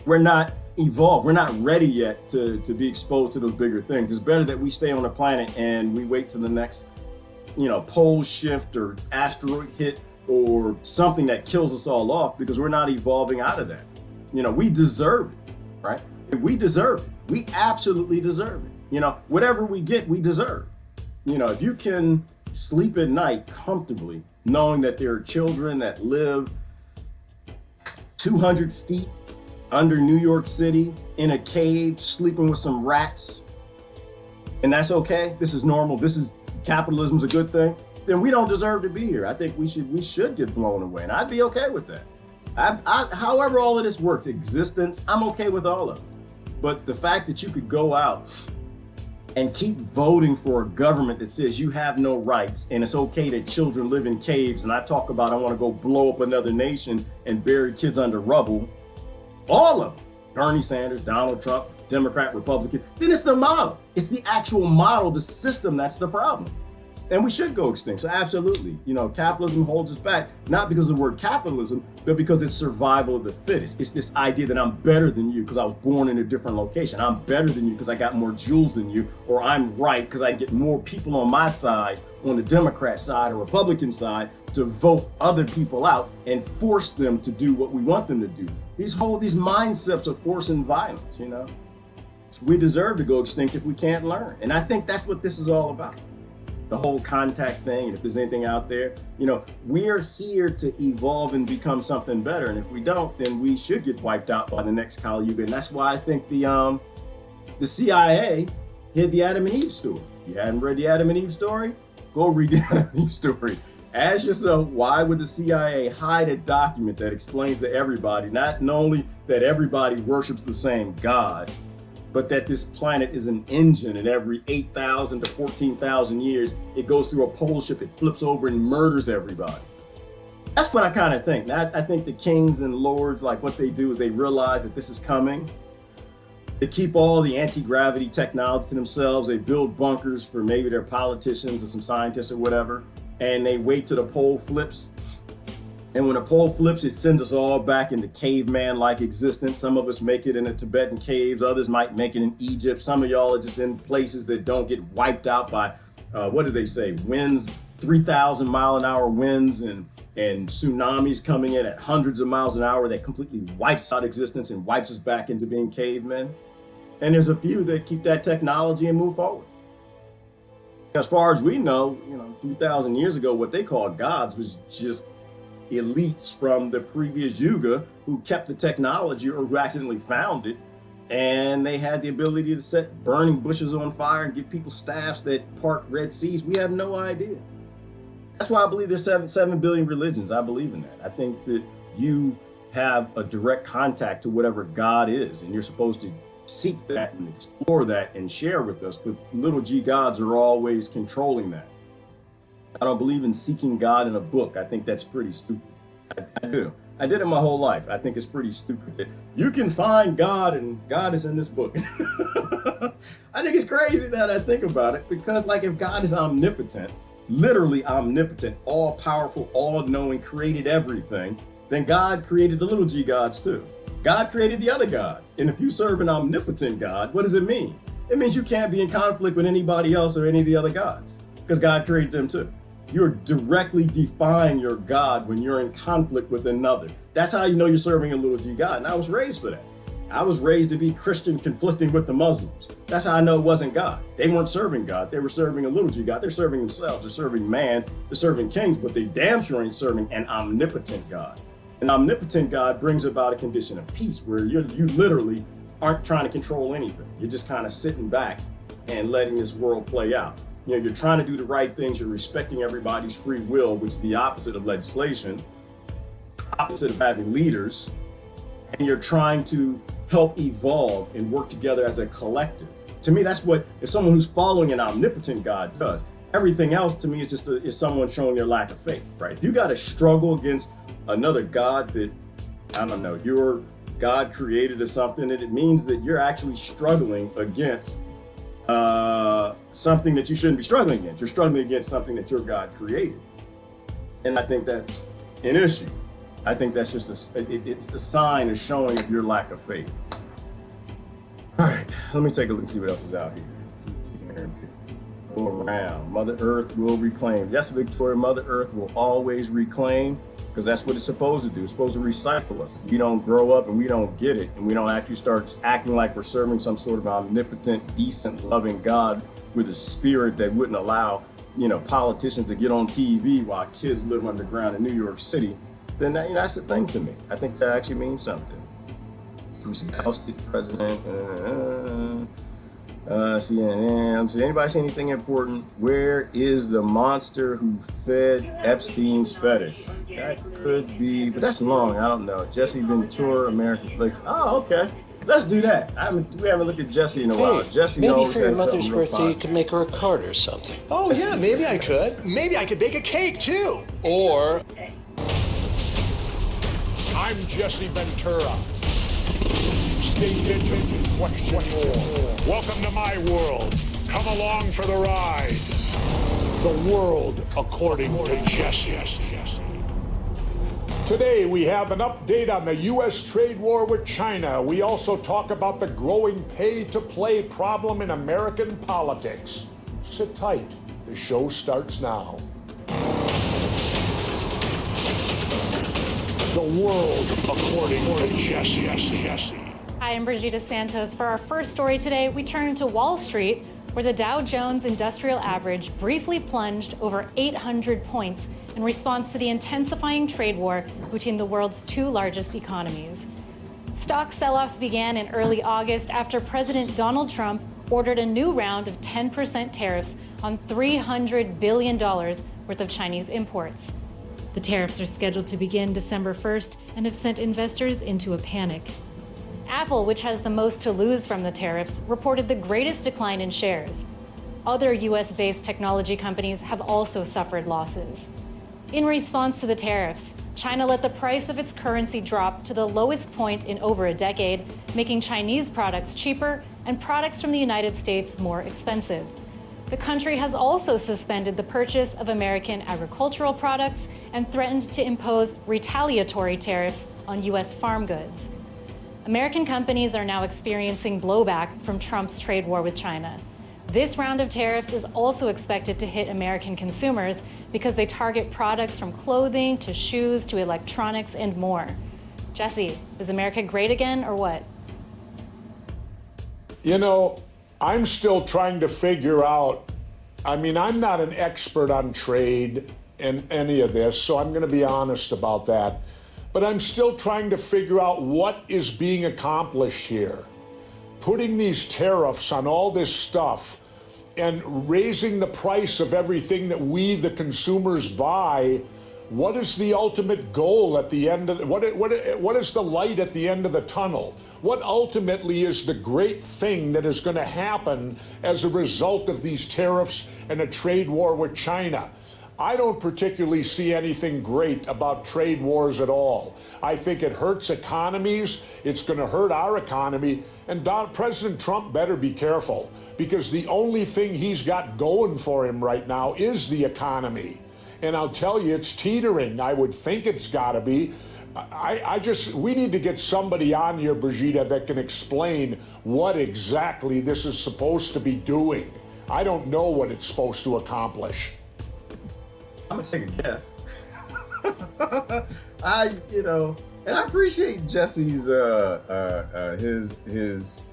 We're not evolved. We're not ready yet to be exposed to those bigger things. It's better that we stay on the planet and we wait till the next, pole shift or asteroid hit or something that kills us all off, because we're not evolving out of that. We deserve it, right? We deserve it. We absolutely deserve it. Whatever we get, we deserve. If you can sleep at night comfortably, knowing that there are children that live 200 feet under New York City in a cave, sleeping with some rats, and that's okay, this is normal, this is capitalism's a good thing, then we don't deserve to be here. I think we should get blown away, and I'd be okay with that. However all of this works, existence, I'm okay with all of it. But the fact that you could go out and keep voting for a government that says you have no rights and it's okay that children live in caves, and I talk about I want to go blow up another nation and bury kids under rubble, all of them, Bernie Sanders, Donald Trump, Democrat, Republican, then it's the model. It's the actual model, the system that's the problem. And we should go extinct. So absolutely, capitalism holds us back, not because of the word capitalism, but because it's survival of the fittest. It's this idea that I'm better than you because I was born in a different location. I'm better than you because I got more jewels than you, or I'm right because I get more people on my side, on the Democrat side or Republican side, to vote other people out and force them to do what we want them to do. These mindsets of force and violence, we deserve to go extinct if we can't learn. And I think that's what this is all about. The whole contact thing, and if there's anything out there, we're here to evolve and become something better. And if we don't, then we should get wiped out by the next Kali Yuga. And that's why I think the CIA hid the Adam and Eve story. You hadn't read the Adam and Eve story? Go read the Adam and Eve story. Ask yourself, why would the CIA hide a document that explains to everybody, not only that everybody worships the same God, but that this planet is an engine, and every 8,000 to 14,000 years, it goes through a pole ship, it flips over and murders everybody. That's what I kind of think. Now, I think the kings and lords, like what they do is they realize that this is coming. They keep all the anti-gravity technology to themselves. They build bunkers for maybe their politicians or some scientists or whatever. and they wait till the pole flips. And when the pole flips, it sends us all back into caveman-like existence. Some of us make it in the Tibetan caves. Others might make it in Egypt. Some of y'all are just in places that don't get wiped out by, what do they say, winds, 3,000 mile an hour winds and tsunamis coming in at hundreds of miles an hour that completely wipes out existence and wipes us back into being cavemen. And there's a few that keep that technology and move forward. As far as we know, 3,000 years ago, what they called gods was just elites from the previous yuga who kept the technology or who accidentally found it, and they had the ability to set burning bushes on fire and give people staffs that part Red Seas. We have no idea. That's why I believe there's 7 billion religions. I believe in that. I think that you have a direct contact to whatever God is, and you're supposed to seek that and explore that and share with us, but little g gods are always controlling that. I don't believe in seeking God in a book. I think that's pretty stupid. I do. I did it my whole life. I think it's pretty stupid. You can find God and God is in this book. I think it's crazy that I think about it because if God is omnipotent, literally omnipotent, all powerful, all knowing, created everything, then God created the little g gods too. God created the other gods. And if you serve an omnipotent God, what does it mean? It means you can't be in conflict with anybody else or any of the other gods because God created them too. You're directly defying your God when you're in conflict with another. That's how you know you're serving a little g God. And I was raised for that. I was raised to be Christian conflicting with the Muslims. That's how I know it wasn't God. They weren't serving God. They were serving a little g God. They're serving themselves. They're serving man. They're serving kings, but they damn sure ain't serving an omnipotent God. An omnipotent God brings about a condition of peace where you literally aren't trying to control anything. You're just kind of sitting back and letting this world play out. You're trying to do the right things. You're respecting everybody's free will, which is the opposite of legislation, opposite of having leaders. And you're trying to help evolve and work together as a collective. To me, that's what, if someone who's following an omnipotent God does. Everything else to me is just is someone showing their lack of faith, right? If you got to struggle against another God that, I don't know, your God created or something, and it means that you're actually struggling against something that you shouldn't be struggling against. You're struggling against something that your God created. And I think that's an issue. I think that's just it's a sign of showing of your lack of faith. All right, let me take a look and see what else is out here. Go around. Mother Earth will reclaim. Yes, Victoria, Mother Earth will always reclaim because that's what it's supposed to do. It's supposed to recycle us. If we don't grow up and we don't get it and we don't actually start acting like we're serving some sort of omnipotent, decent, loving God with a spirit that wouldn't allow, politicians to get on TV while kids live underground in New York City, then that's the thing to me. I think that actually means something. Ousted president. CNN. So anybody see anything important? Where is the monster who fed Epstein's fetish? That could be, but that's long. I don't know. Jesse Ventura, American Flicks. Oh, okay. Let's do that. We haven't looked at Jesse in a while. Jesse maybe knows for your mother's birthday you could make her a card or something. Oh yeah, maybe I could. Maybe I could bake a cake too. Or I'm Jesse Ventura. State engine, question more. Welcome to my world. Come along for the ride. The world according to Jesse. Today we have an update on the U.S. trade war with China. We also talk about the growing pay-to-play problem in American politics. Sit tight. The show starts now. The world according to Jesse. Hi, I'm Brigida Santos. For our first story today, we turn to Wall Street, where the Dow Jones Industrial Average briefly plunged over 800 points in response to the intensifying trade war between the world's two largest economies. Stock sell-offs began in early August after President Donald Trump ordered a new round of 10% tariffs on $300 billion worth of Chinese imports. The tariffs are scheduled to begin December 1st and have sent investors into a panic. Apple, which has the most to lose from the tariffs, reported the greatest decline in shares. Other US-based technology companies have also suffered losses. In response to the tariffs, China let the price of its currency drop to the lowest point in over a decade, making Chinese products cheaper and products from the United States more expensive. the country has also suspended the purchase of American agricultural products and threatened to impose retaliatory tariffs on U.S. farm goods. American companies are now experiencing blowback from Trump's trade war with China. This round of tariffs is also expected to hit American consumers because they target products from clothing to shoes to electronics and more. Jesse, is America great again or what? You know, I'm still trying to figure out, I mean, I'm not an expert on trade and any of this, so I'm going to be honest about that. But I'm still trying to figure out what is being accomplished here. Putting these tariffs on all this stuff and raising the price of everything that we, the consumers, buy. What is the ultimate goal at the end of what is the light at the end of the tunnel? What ultimately is the great thing that is going to happen as a result of these tariffs and a trade war with China? I don't particularly see anything great about trade wars at all. I think it hurts economies. It's going to hurt our economy. And President Trump better be careful, because the only thing he's got going for him right now is the economy. And I'll tell you, it's teetering. I would think it's got to be. We need to get somebody on here, Brigitte, that can explain what exactly this is supposed to be doing. I don't know what it's supposed to accomplish. I'm gonna take a guess. And I appreciate Jesse's his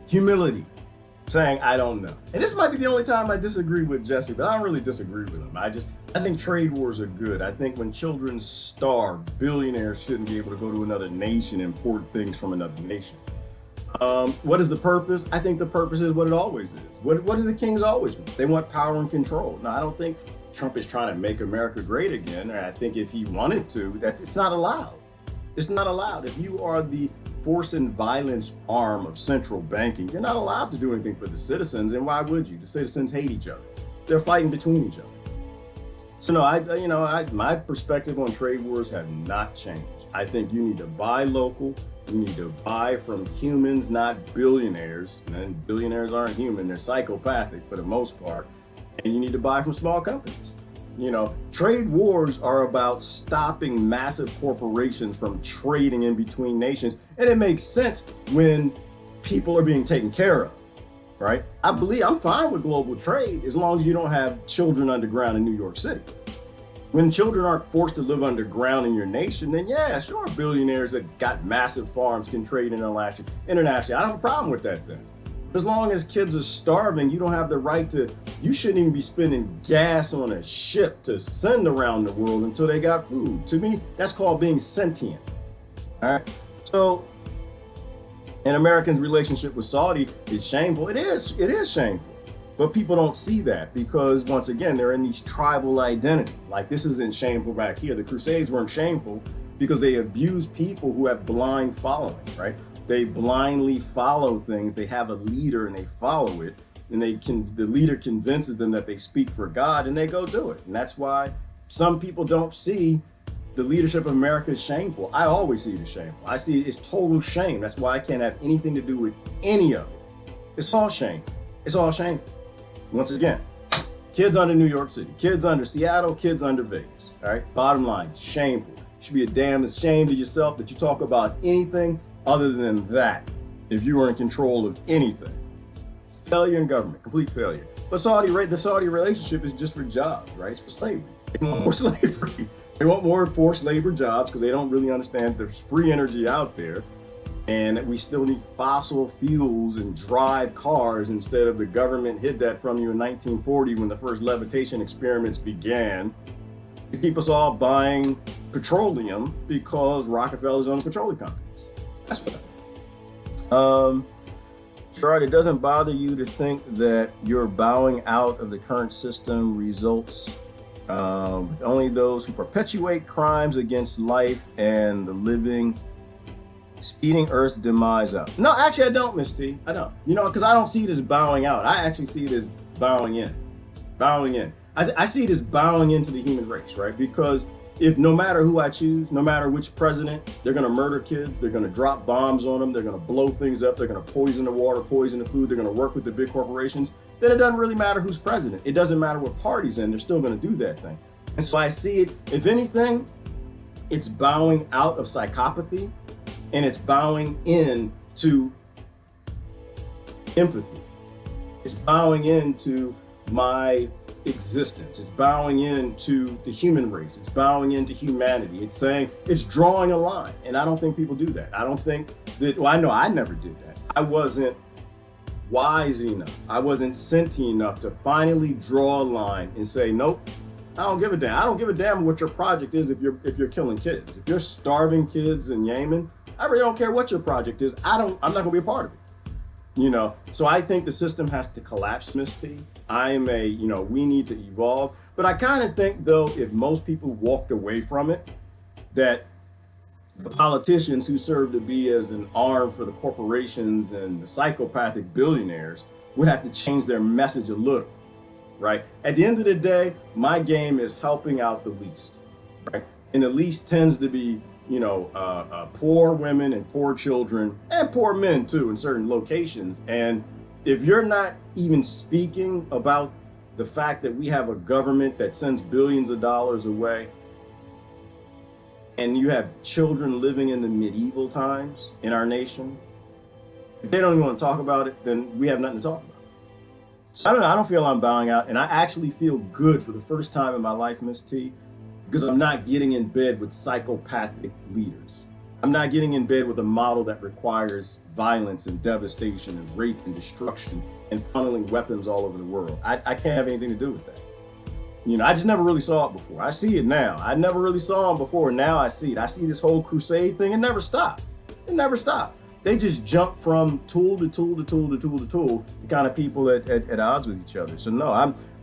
humility, saying I don't know. And this might be the only time I disagree with Jesse, but I don't really disagree with him. I think trade wars are good. I think when children starve, billionaires shouldn't be able to go to another nation and import things from another nation. What is the purpose? I think the purpose is what it always is. What do the kings always want? They want power and control. Now, I don't think Trump is trying to make America great again. And I think if he wanted to, it's not allowed. It's not allowed. If you are the force and violence arm of central banking, you're not allowed to do anything for the citizens. And why would you? The citizens hate each other. They're fighting between each other. So no, my perspective on trade wars have not changed. I think you need to buy local. You need to buy from humans, not billionaires. And billionaires aren't human. They're psychopathic for the most part. And you need to buy from small companies. Trade wars are about stopping massive corporations from trading in between nations. And it makes sense when people are being taken care of, right? I'm fine with global trade as long as you don't have children underground in New York City. When children aren't forced to live underground in your nation, then yeah, sure, billionaires that got massive farms can trade internationally. I don't have a problem with that then. As long as kids are starving, you don't have the right to, you shouldn't even be spending gas on a ship to send around the world until they got food. To me, that's called being sentient. All right. So an American's relationship with Saudi is shameful. It is shameful. But people don't see that because, once again, they're in these tribal identities. Like, this isn't shameful back here. The Crusades weren't shameful because they abused people who have blind following, right? They blindly follow things. They have a leader and they follow it. And the leader convinces them that they speak for God and they go do it. And that's why some people don't see the leadership of America as shameful. I always see it as shameful. I see it as total shame. That's why I can't have anything to do with any of it. It's all shameful. It's all shameful. Once again, kids under New York City, kids under Seattle, kids under Vegas. All right. Bottom line, shameful. You should be a damn ashamed of yourself that you talk about anything other than that, if you were in control of anything. Failure in government, complete failure. But the Saudi relationship is just for jobs, right? It's for slavery. They want more slavery. They want more forced labor jobs because they don't really understand there's free energy out there and that we still need fossil fuels and drive cars instead of the government hid that from you in 1940 when the first levitation experiments began to keep us all buying petroleum because Rockefeller's owned petroleum companies. That's what Gerard, it doesn't bother you to think that your bowing out of the current system results with only those who perpetuate crimes against life and the living, speeding Earth's demise up? No, actually, I don't, Miss T. I don't. Because I don't see it as bowing out. I actually see it as bowing in. Bowing in. I see it as bowing into the human race, right? Because if no matter who I choose, no matter which president, they're going to murder kids, they're going to drop bombs on them, they're going to blow things up, they're going to poison the water, poison the food, they're going to work with the big corporations, then it doesn't really matter who's president. It doesn't matter what party's in, they're still gonna do that thing. And so I see it, if anything, it's bowing out of psychopathy and it's bowing in to empathy. It's bowing into my existence. It's bowing into the human race. It's bowing into humanity. It's saying, it's drawing a line. And I don't think people do that. I don't think that, well, I know I never did that. I wasn't wise enough. I wasn't sentient enough to finally draw a line and say, nope, I don't give a damn. I don't give a damn what your project is if you're killing kids. If you're starving kids in Yemen, I really don't care what your project is. I'm not gonna be a part of it. You know, so I think the system has to collapse, Miss T. We need to evolve. But I kind of think, though, if most people walked away from it, that the politicians who serve to be as an arm for the corporations and the psychopathic billionaires would have to change their message a little, right? At the end of the day, my game is helping out the least, right? And the least tends to be poor women and poor children and poor men too in certain locations. And if you're not even speaking about the fact that we have a government that sends billions of dollars away and you have children living in the medieval times in our nation, if they don't even want to talk about it, then we have nothing to talk about. So I don't feel I'm bowing out, and I actually feel good for the first time in my life, Miss T, because I'm not getting in bed with psychopathic leaders. I'm not getting in bed with a model that requires violence and devastation and rape and destruction and funneling weapons all over the world. I can't have anything to do with that. I just never really saw it before. I see it now. I never really saw them before. Now I see it. I see this whole crusade thing. It never stopped. It never stopped. They just jump from tool to tool to tool to tool to tool, the kind of people at odds with each other. So no,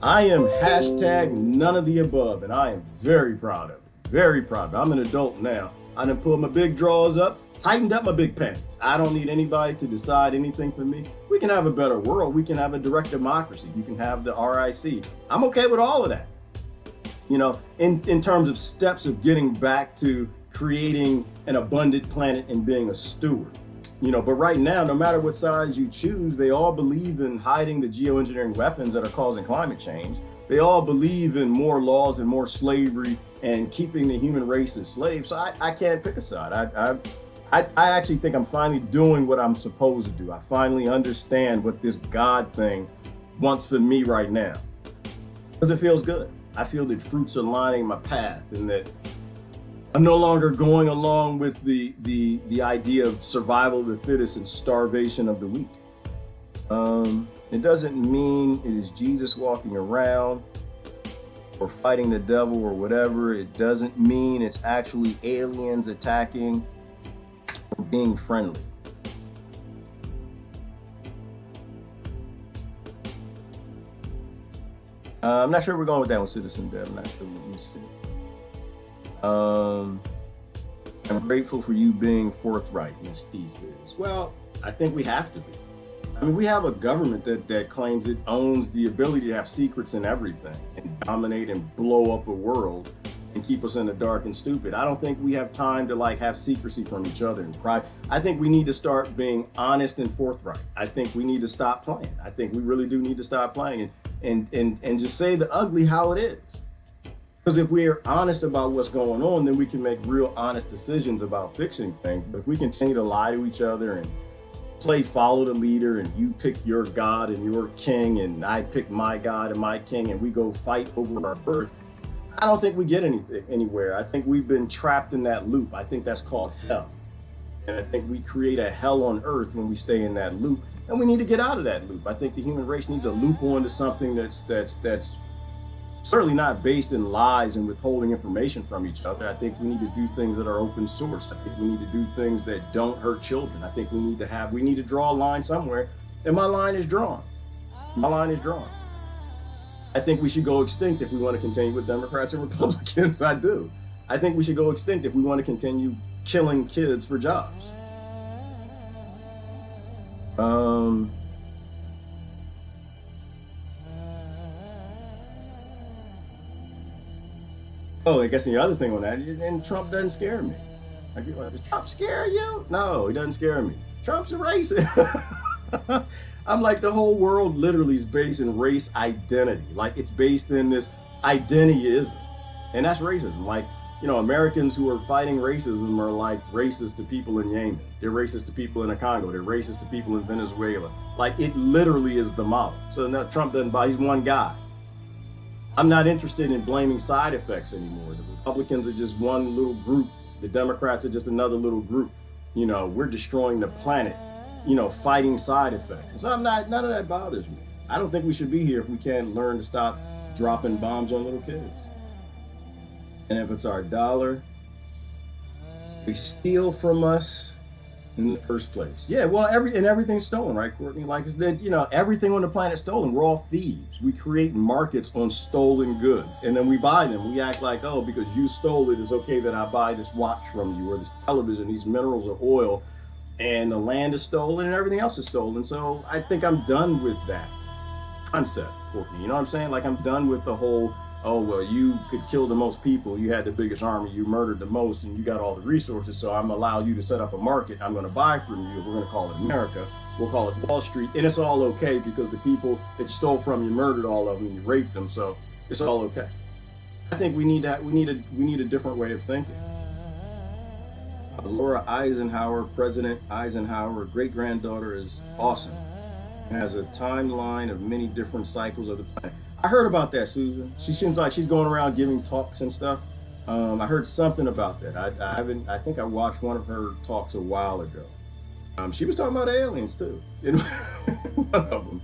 I am hashtag none of the above, and I am very proud of it. Very proud of it. I'm an adult now. I done pulled my big drawers up, tightened up my big pants. I don't need anybody to decide anything for me. We can have a better world. We can have a direct democracy. You can have the RIC. I'm okay with all of that. In terms of steps of getting back to creating an abundant planet and being a steward. But right now, no matter what sides you choose, they all believe in hiding the geoengineering weapons that are causing climate change. They all believe in more laws and more slavery and keeping the human race as slaves. So I can't pick a side. I actually think I'm finally doing what I'm supposed to do. I finally understand what this God thing wants for me right now. Because it feels good. I feel that fruits are lining my path and that I'm no longer going along with the idea of survival of the fittest and starvation of the weak. It doesn't mean it is Jesus walking around or fighting the devil or whatever. It doesn't mean it's actually aliens attacking or being friendly. I'm not sure we're going with that one, Citizen Dev. I'm not sure what you see. I'm grateful for you being forthright, Ms. T says. Well, I think we have to be. I mean, we have a government that claims it owns the ability to have secrets in everything and dominate and blow up a world and keep us in the dark and stupid. I don't think we have time to have secrecy from each other and pride. I think we need to start being honest and forthright. I think we need to stop playing. I think we really do need to stop playing and just say the ugly how it is. Because if we're honest about what's going on, then we can make real honest decisions about fixing things. But if we continue to lie to each other and play follow the leader and you pick your God and your king and I pick my God and my king and we go fight over our birth, I don't think we get anywhere. I think we've been trapped in that loop. I think that's called hell. And I think we create a hell on earth when we stay in that loop. And we need to get out of that loop. I think the human race needs to loop onto something that's certainly not based in lies and withholding information from each other. I think we need to do things that are open source. I think we need to do things that don't hurt children. I think we need to draw a line somewhere, and my line is drawn. My line is drawn. I think we should go extinct if we want to continue with Democrats and Republicans. I do. I think we should go extinct if we want to continue killing kids for jobs. Oh, I guess the other thing on that, and Trump doesn't scare me. Does Trump scare you? No, he doesn't scare me. Trump's a racist. I'm like, the whole world literally is based in race identity. Like, it's based in this identityism. And that's racism. Like, you know, Americans who are fighting racism are like racist to people in Yemen. They're racist to people in the Congo. They're racist to people in Venezuela. Like, it literally is the model. So now Trump doesn't buy, he's one guy. I'm not interested in blaming side effects anymore. The Republicans are just one little group. The Democrats are just another little group. You know, we're destroying the planet, you know, fighting side effects. And so none of that bothers me. I don't think we should be here if we can't learn to stop dropping bombs on little kids. And if it's our dollar, they steal from us in the first place. Yeah, well, everything's stolen, right, Courtney? Like, it's that, you know, everything on the planet's stolen. We're all thieves. We create markets on stolen goods, and then we buy them. We act like, oh, because you stole it, it's okay that I buy this watch from you, or this television, these minerals or oil, and the land is stolen and everything else is stolen. So I think I'm done with that concept, Courtney. You know what I'm saying? Like, I'm done with the whole, oh, well, you could kill the most people, you had the biggest army, you murdered the most, and you got all the resources, so I'm allowing you to set up a market. I'm going to buy from you. We're going to call it America. We'll call it Wall Street, and it's all okay because the people that you stole from, you murdered all of them, and you raped them, so it's all okay. I think we need a different way of thinking. Laura Eisenhower, President Eisenhower, great-granddaughter, is awesome. It has a timeline of many different cycles of the planet. I heard about that, Susan. She seems like she's going around giving talks and stuff. I heard something about that. I think I watched one of her talks a while ago. She was talking about aliens too. You know, one of them.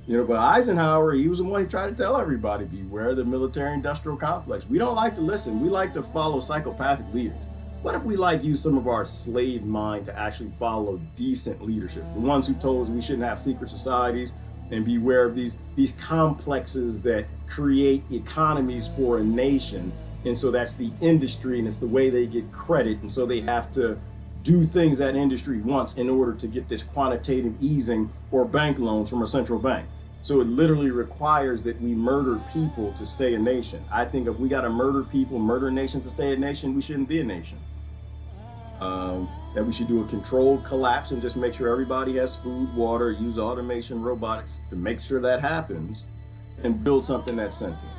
You know, but Eisenhower, he was the one who tried to tell everybody, beware the military-industrial complex. We don't like to listen. We like to follow psychopathic leaders. What if we use some of our slave mind to actually follow decent leadership? The ones who told us we shouldn't have secret societies and beware of these complexes that create economies for a nation. And so that's the industry, and it's the way they get credit. And so they have to do things that industry wants in order to get this quantitative easing or bank loans from a central bank. So it literally requires that we murder people to stay a nation. I think if we got to murder people, murder nations to stay a nation, we shouldn't be a nation. That we should do a controlled collapse and just make sure everybody has food, water, use automation, robotics to make sure that happens, and build something that's sentient.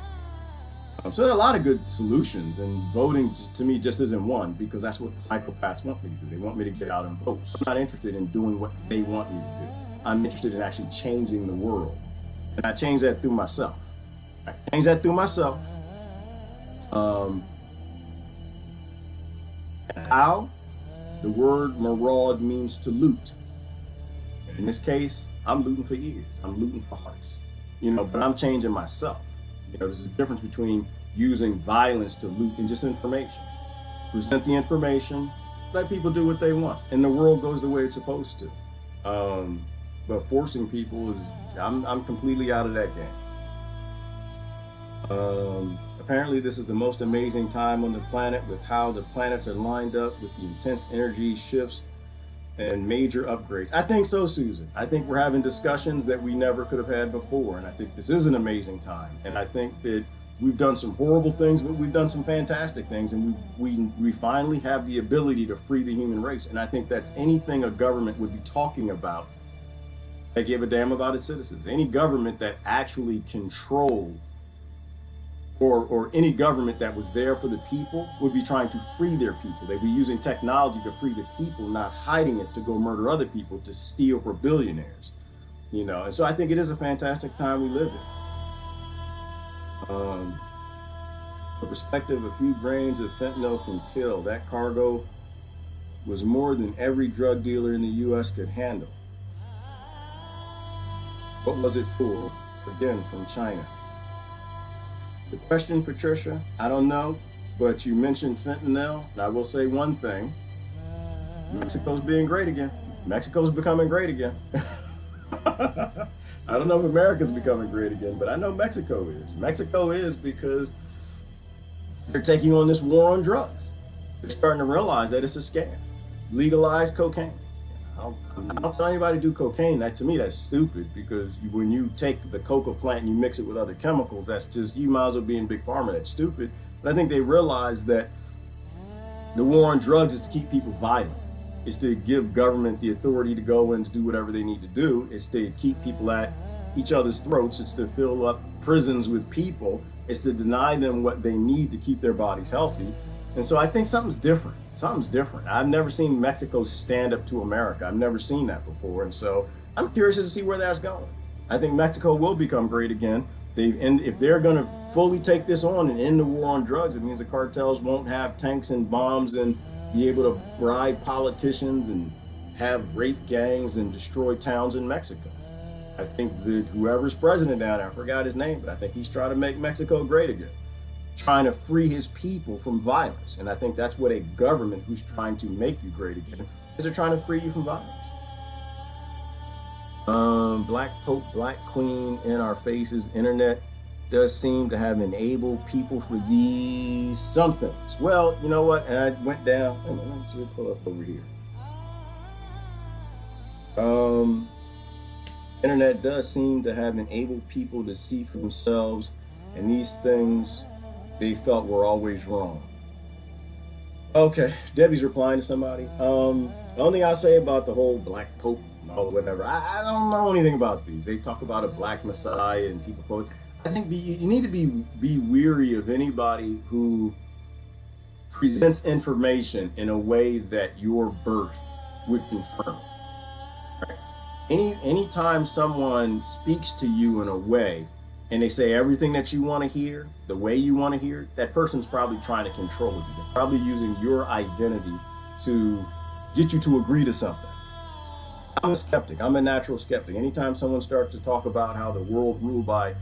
So there are a lot of good solutions, and voting to me just isn't one, because that's what the psychopaths want me to do. They want me to get out and vote. So I'm not interested in doing what they want me to do. I'm interested in actually changing the world. And I change that through myself. How? The word maraud means to loot. In this case, I'm looting for ears. I'm looting for hearts. You know, but I'm changing myself. You know, there's a difference between using violence to loot and just information. Present the information, let people do what they want, and the world goes the way it's supposed to. But forcing people is, I'm completely out of that game. Apparently this is the most amazing time on the planet with how the planets are lined up with the intense energy shifts and major upgrades. I think so, Susan. I think we're having discussions that we never could have had before. And I think this is an amazing time. And I think that we've done some horrible things, but we've done some fantastic things. And we finally have the ability to free the human race. And I think that's anything a government would be talking about that gave a damn about its citizens. Any government that actually controlled, or any government that was there for the people, would be trying to free their people. They'd be using technology to free the people, not hiding it to go murder other people to steal for billionaires. You know, and so I think it is a fantastic time we live in. The perspective, a few grains of fentanyl can kill. That cargo was more than every drug dealer in the U.S. could handle. What was it for? Again, from China. The question, Patricia, I don't know, but you mentioned fentanyl, and I will say one thing. Mexico's being great again. Mexico's becoming great again. I don't know if America's becoming great again, but I know Mexico is. Mexico is because they're taking on this war on drugs. They're starting to realize that it's a scam. Legalize cocaine. I don't tell anybody to do cocaine. That, to me, that's stupid, because when you take the coca plant and you mix it with other chemicals, that's just, you might as well be in Big Pharma. That's stupid. But I think they realize that the war on drugs is to keep people violent. is to give government the authority to go and to do whatever they need to do. It's to keep people at each other's throats. It's to fill up prisons with people. It's to deny them what they need to keep their bodies healthy. And so I think something's different. Something's different. I've never seen Mexico stand up to America. I've never seen that before. And so I'm curious to see where that's going. I think Mexico will become great again. If they're going to fully take this on and end the war on drugs, it means the cartels won't have tanks and bombs and be able to bribe politicians and have rape gangs and destroy towns in Mexico. I think that whoever's president down there, I forgot his name, but I think he's trying to make Mexico great again, trying to free his people from violence. And I think that's what a government who's trying to make you great again is. They're trying to free you from violence. Black Pope, Black Queen in our faces. Internet does seem to have enabled people for these some things. Well, you know what? And I went down. Let me just pull up over here. Internet does seem to have enabled people to see for themselves, and these things they felt were always wrong. Okay, Debbie's replying to somebody. The only thing I'll say about the whole Black Pope or whatever, I don't know anything about these. They talk about a black messiah and people quote. I think you need to be weary of anybody who presents information in a way that your birth would confirm. Right? Anytime someone speaks to you in a way and they say everything that you want to hear, the way you want to hear, that person's probably trying to control you. They're probably using your identity to get you to agree to something. I'm a skeptic. I'm a natural skeptic. Anytime someone starts to talk about how the world ruled by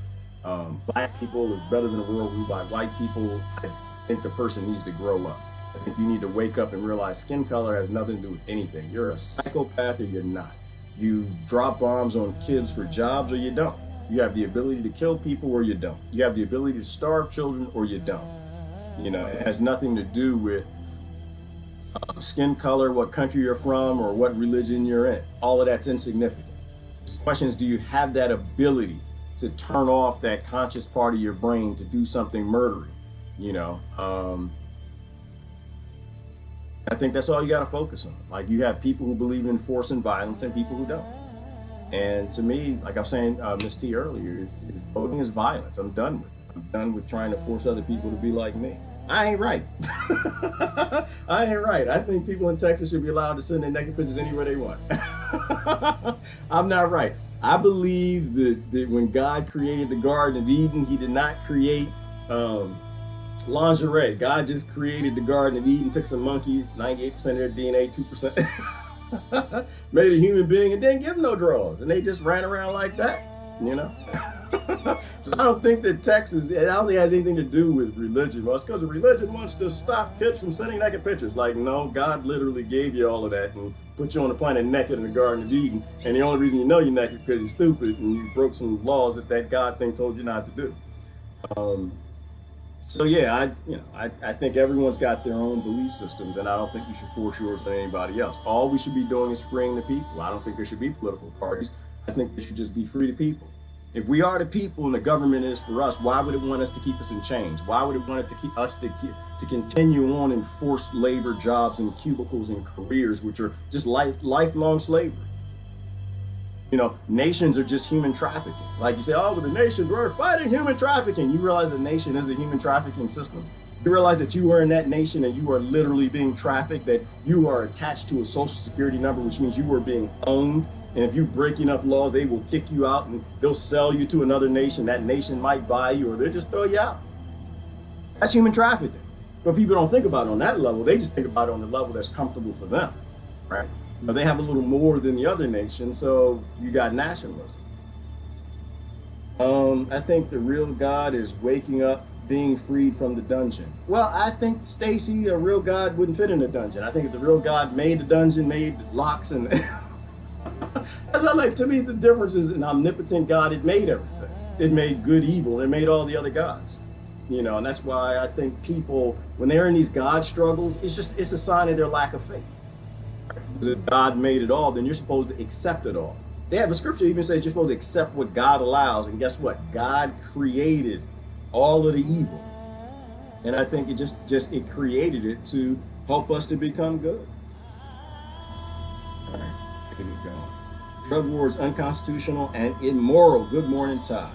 black people is better than the world ruled by white people, I think the person needs to grow up. I think you need to wake up and realize skin color has nothing to do with anything. You're a psychopath or you're not. You drop bombs on kids for jobs or you don't. You have the ability to kill people or you don't. You have the ability to starve children or you don't. You know, it has nothing to do with skin color, what country you're from, or what religion you're in. All of that's insignificant. The question is, do you have that ability to turn off that conscious part of your brain to do something murdery? You know, I think that's all you got to focus on. Like, you have people who believe in force and violence and people who don't. And to me, like I was saying, Ms. T earlier, voting is violence. I'm done with it. I'm done with trying to force other people to be like me. I ain't right. I ain't right. I think people in Texas should be allowed to send their naked pictures anywhere they want. I'm not right. I believe that when God created the Garden of Eden, he did not create lingerie. God just created the Garden of Eden, took some monkeys, 98% of their DNA, 2%, made a human being and didn't give them no drawers. And they just ran around like that, you know? So I don't think that Texas, I don't think it has anything to do with religion. Well, it's because religion wants to stop kids from sending naked pictures. Like, no, God literally gave you all of that and put you on the planet naked in the Garden of Eden. And the only reason you know you're naked is because you're stupid and you broke some laws that God thing told you not to do. So yeah, I think everyone's got their own belief systems, and I don't think you should force yours on anybody else. All we should be doing is freeing the people. I don't think there should be political parties. I think there should just be free the people. If we are the people and the government is for us, why would it want us to keep us in chains? Why would it want it to keep us to continue on in forced labor jobs and cubicles and careers, which are just lifelong slavery? You know, nations are just human trafficking. Like you say, oh, but the nations, we're fighting human trafficking. You realize a nation is a human trafficking system. You realize that you are in that nation and you are literally being trafficked, that you are attached to a social security number, which means you are being owned. And if you break enough laws, they will kick you out and they'll sell you to another nation. That nation might buy you or they'll just throw you out. That's human trafficking. But people don't think about it on that level. They just think about it on the level that's comfortable for them, right? But they have a little more than the other nation, so you got nationalism. I think the real God is waking up, being freed from the dungeon. Well, I think, Stacy, a real God wouldn't fit in a dungeon. I think if the real God made the dungeon, made the locks, and that's what, like, to me, the difference is an omnipotent God. It made everything. It made good evil. It made all the other gods. You know, and that's why I think people, when they're in these God struggles, it's a sign of their lack of faith. Because if God made it all, then you're supposed to accept it all. They have a scripture even says you're supposed to accept what God allows. And guess what? God created all of the evil. And I think it created it to help us to become good. Drug war is unconstitutional and immoral. Good morning, Ty.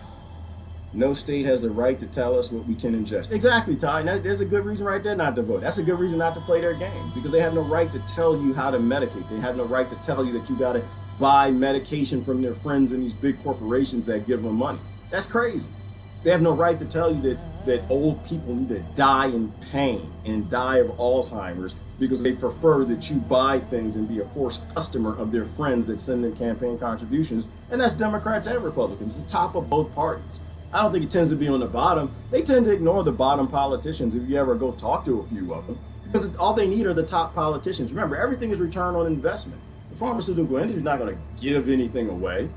No state has the right to tell us what we can ingest. Exactly, Ty. Now, there's a good reason right there not to vote. That's a good reason not to play their game, because they have no right to tell you how to medicate. They have no right to tell you that you got to buy medication from their friends in these big corporations that give them money. That's crazy. They have no right to tell you that old people need to die in pain and die of Alzheimer's because they prefer that you buy things and be a forced customer of their friends that send them campaign contributions. And that's Democrats and Republicans. It's the top of both parties. I don't think it tends to be on the bottom. They tend to ignore the bottom politicians if you ever go talk to a few of them, because all they need are the top politicians. Remember, everything is return on investment. The pharmaceutical industry is not going to give anything away.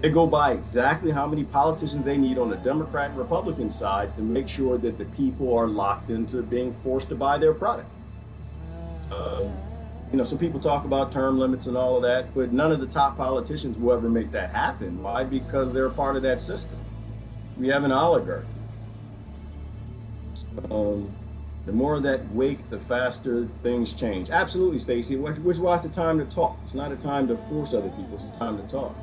They go by exactly how many politicians they need on the Democrat and Republican side to make sure that the people are locked into being forced to buy their product. So people talk about term limits and all of that, but none of the top politicians will ever make that happen. Why? Because they're a part of that system. We have an oligarchy. The more that wake, the faster things change. Absolutely, Stacey, which is why it's a time to talk. It's not a time to force other people, it's a time to talk.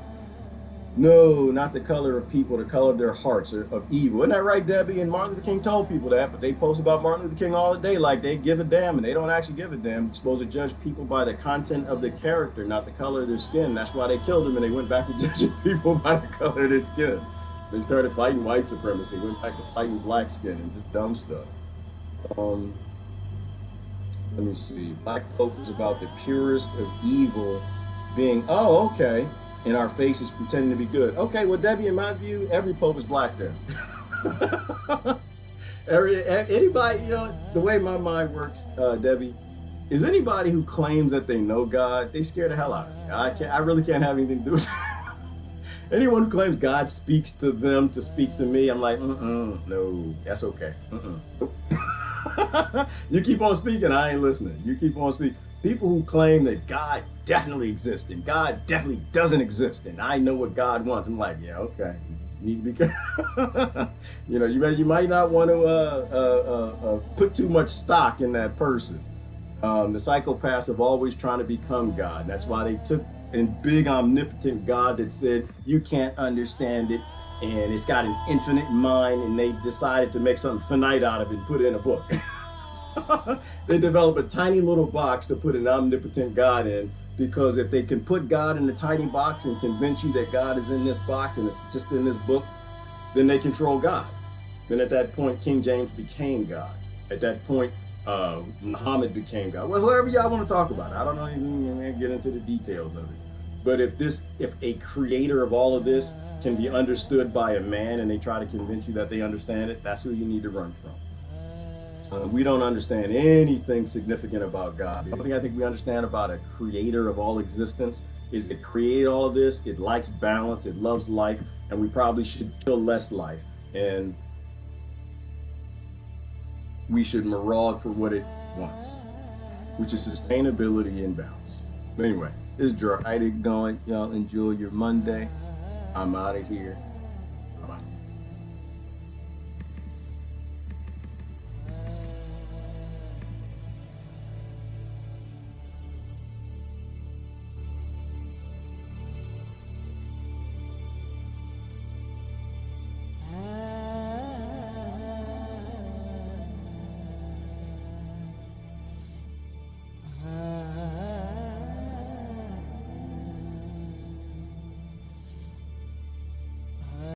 No, not the color of people, the color of their hearts of evil. Isn't that right, Debbie? And Martin Luther King told people that, but they post about Martin Luther King all day like they give a damn, and they don't actually give a damn. They're supposed to judge people by the content of their character, not the color of their skin. That's why they killed them, and they went back to judging people by the color of their skin. They started fighting white supremacy, went back to fighting black skin and just dumb stuff. Let me see. Black Pope was about the purest of evil being, oh, okay, in our faces pretending to be good. Okay, well, Debbie, in my view, every Pope is black then. Anybody, the way my mind works, Debbie, is anybody who claims that they know God, they scare the hell out of me. I really can't have anything to do with it. Anyone who claims God speaks to them to speak to me, I'm like, no, that's okay. You keep on speaking, I ain't listening. You keep on speaking. People who claim that God definitely exists and God definitely doesn't exist, and I know what God wants, I'm like, yeah, okay. You need to be careful. You might not want to put too much stock in that person. The psychopaths have always trying to become God. That's why they took a big omnipotent God that said you can't understand it and it's got an infinite mind, and they decided to make something finite out of it and put it in a book. They develop a tiny little box to put an omnipotent God in, because if they can put God in a tiny box and convince you that God is in this box and it's just in this book, then they control God. Then at that point, King James became God. At that point, Muhammad became God. Well, whoever y'all want to talk about, I don't know even get into the details of it. But if a creator of all of this can be understood by a man and they try to convince you that they understand it, that's who you need to run from. We don't understand anything significant about God. The only thing I think we understand about a creator of all existence is it created all of this, it likes balance, it loves life, and we probably should kill less life. And we should maraud for what it wants, which is sustainability and balance. But anyway, it's dry going. Y'all enjoy your Monday. I'm out of here.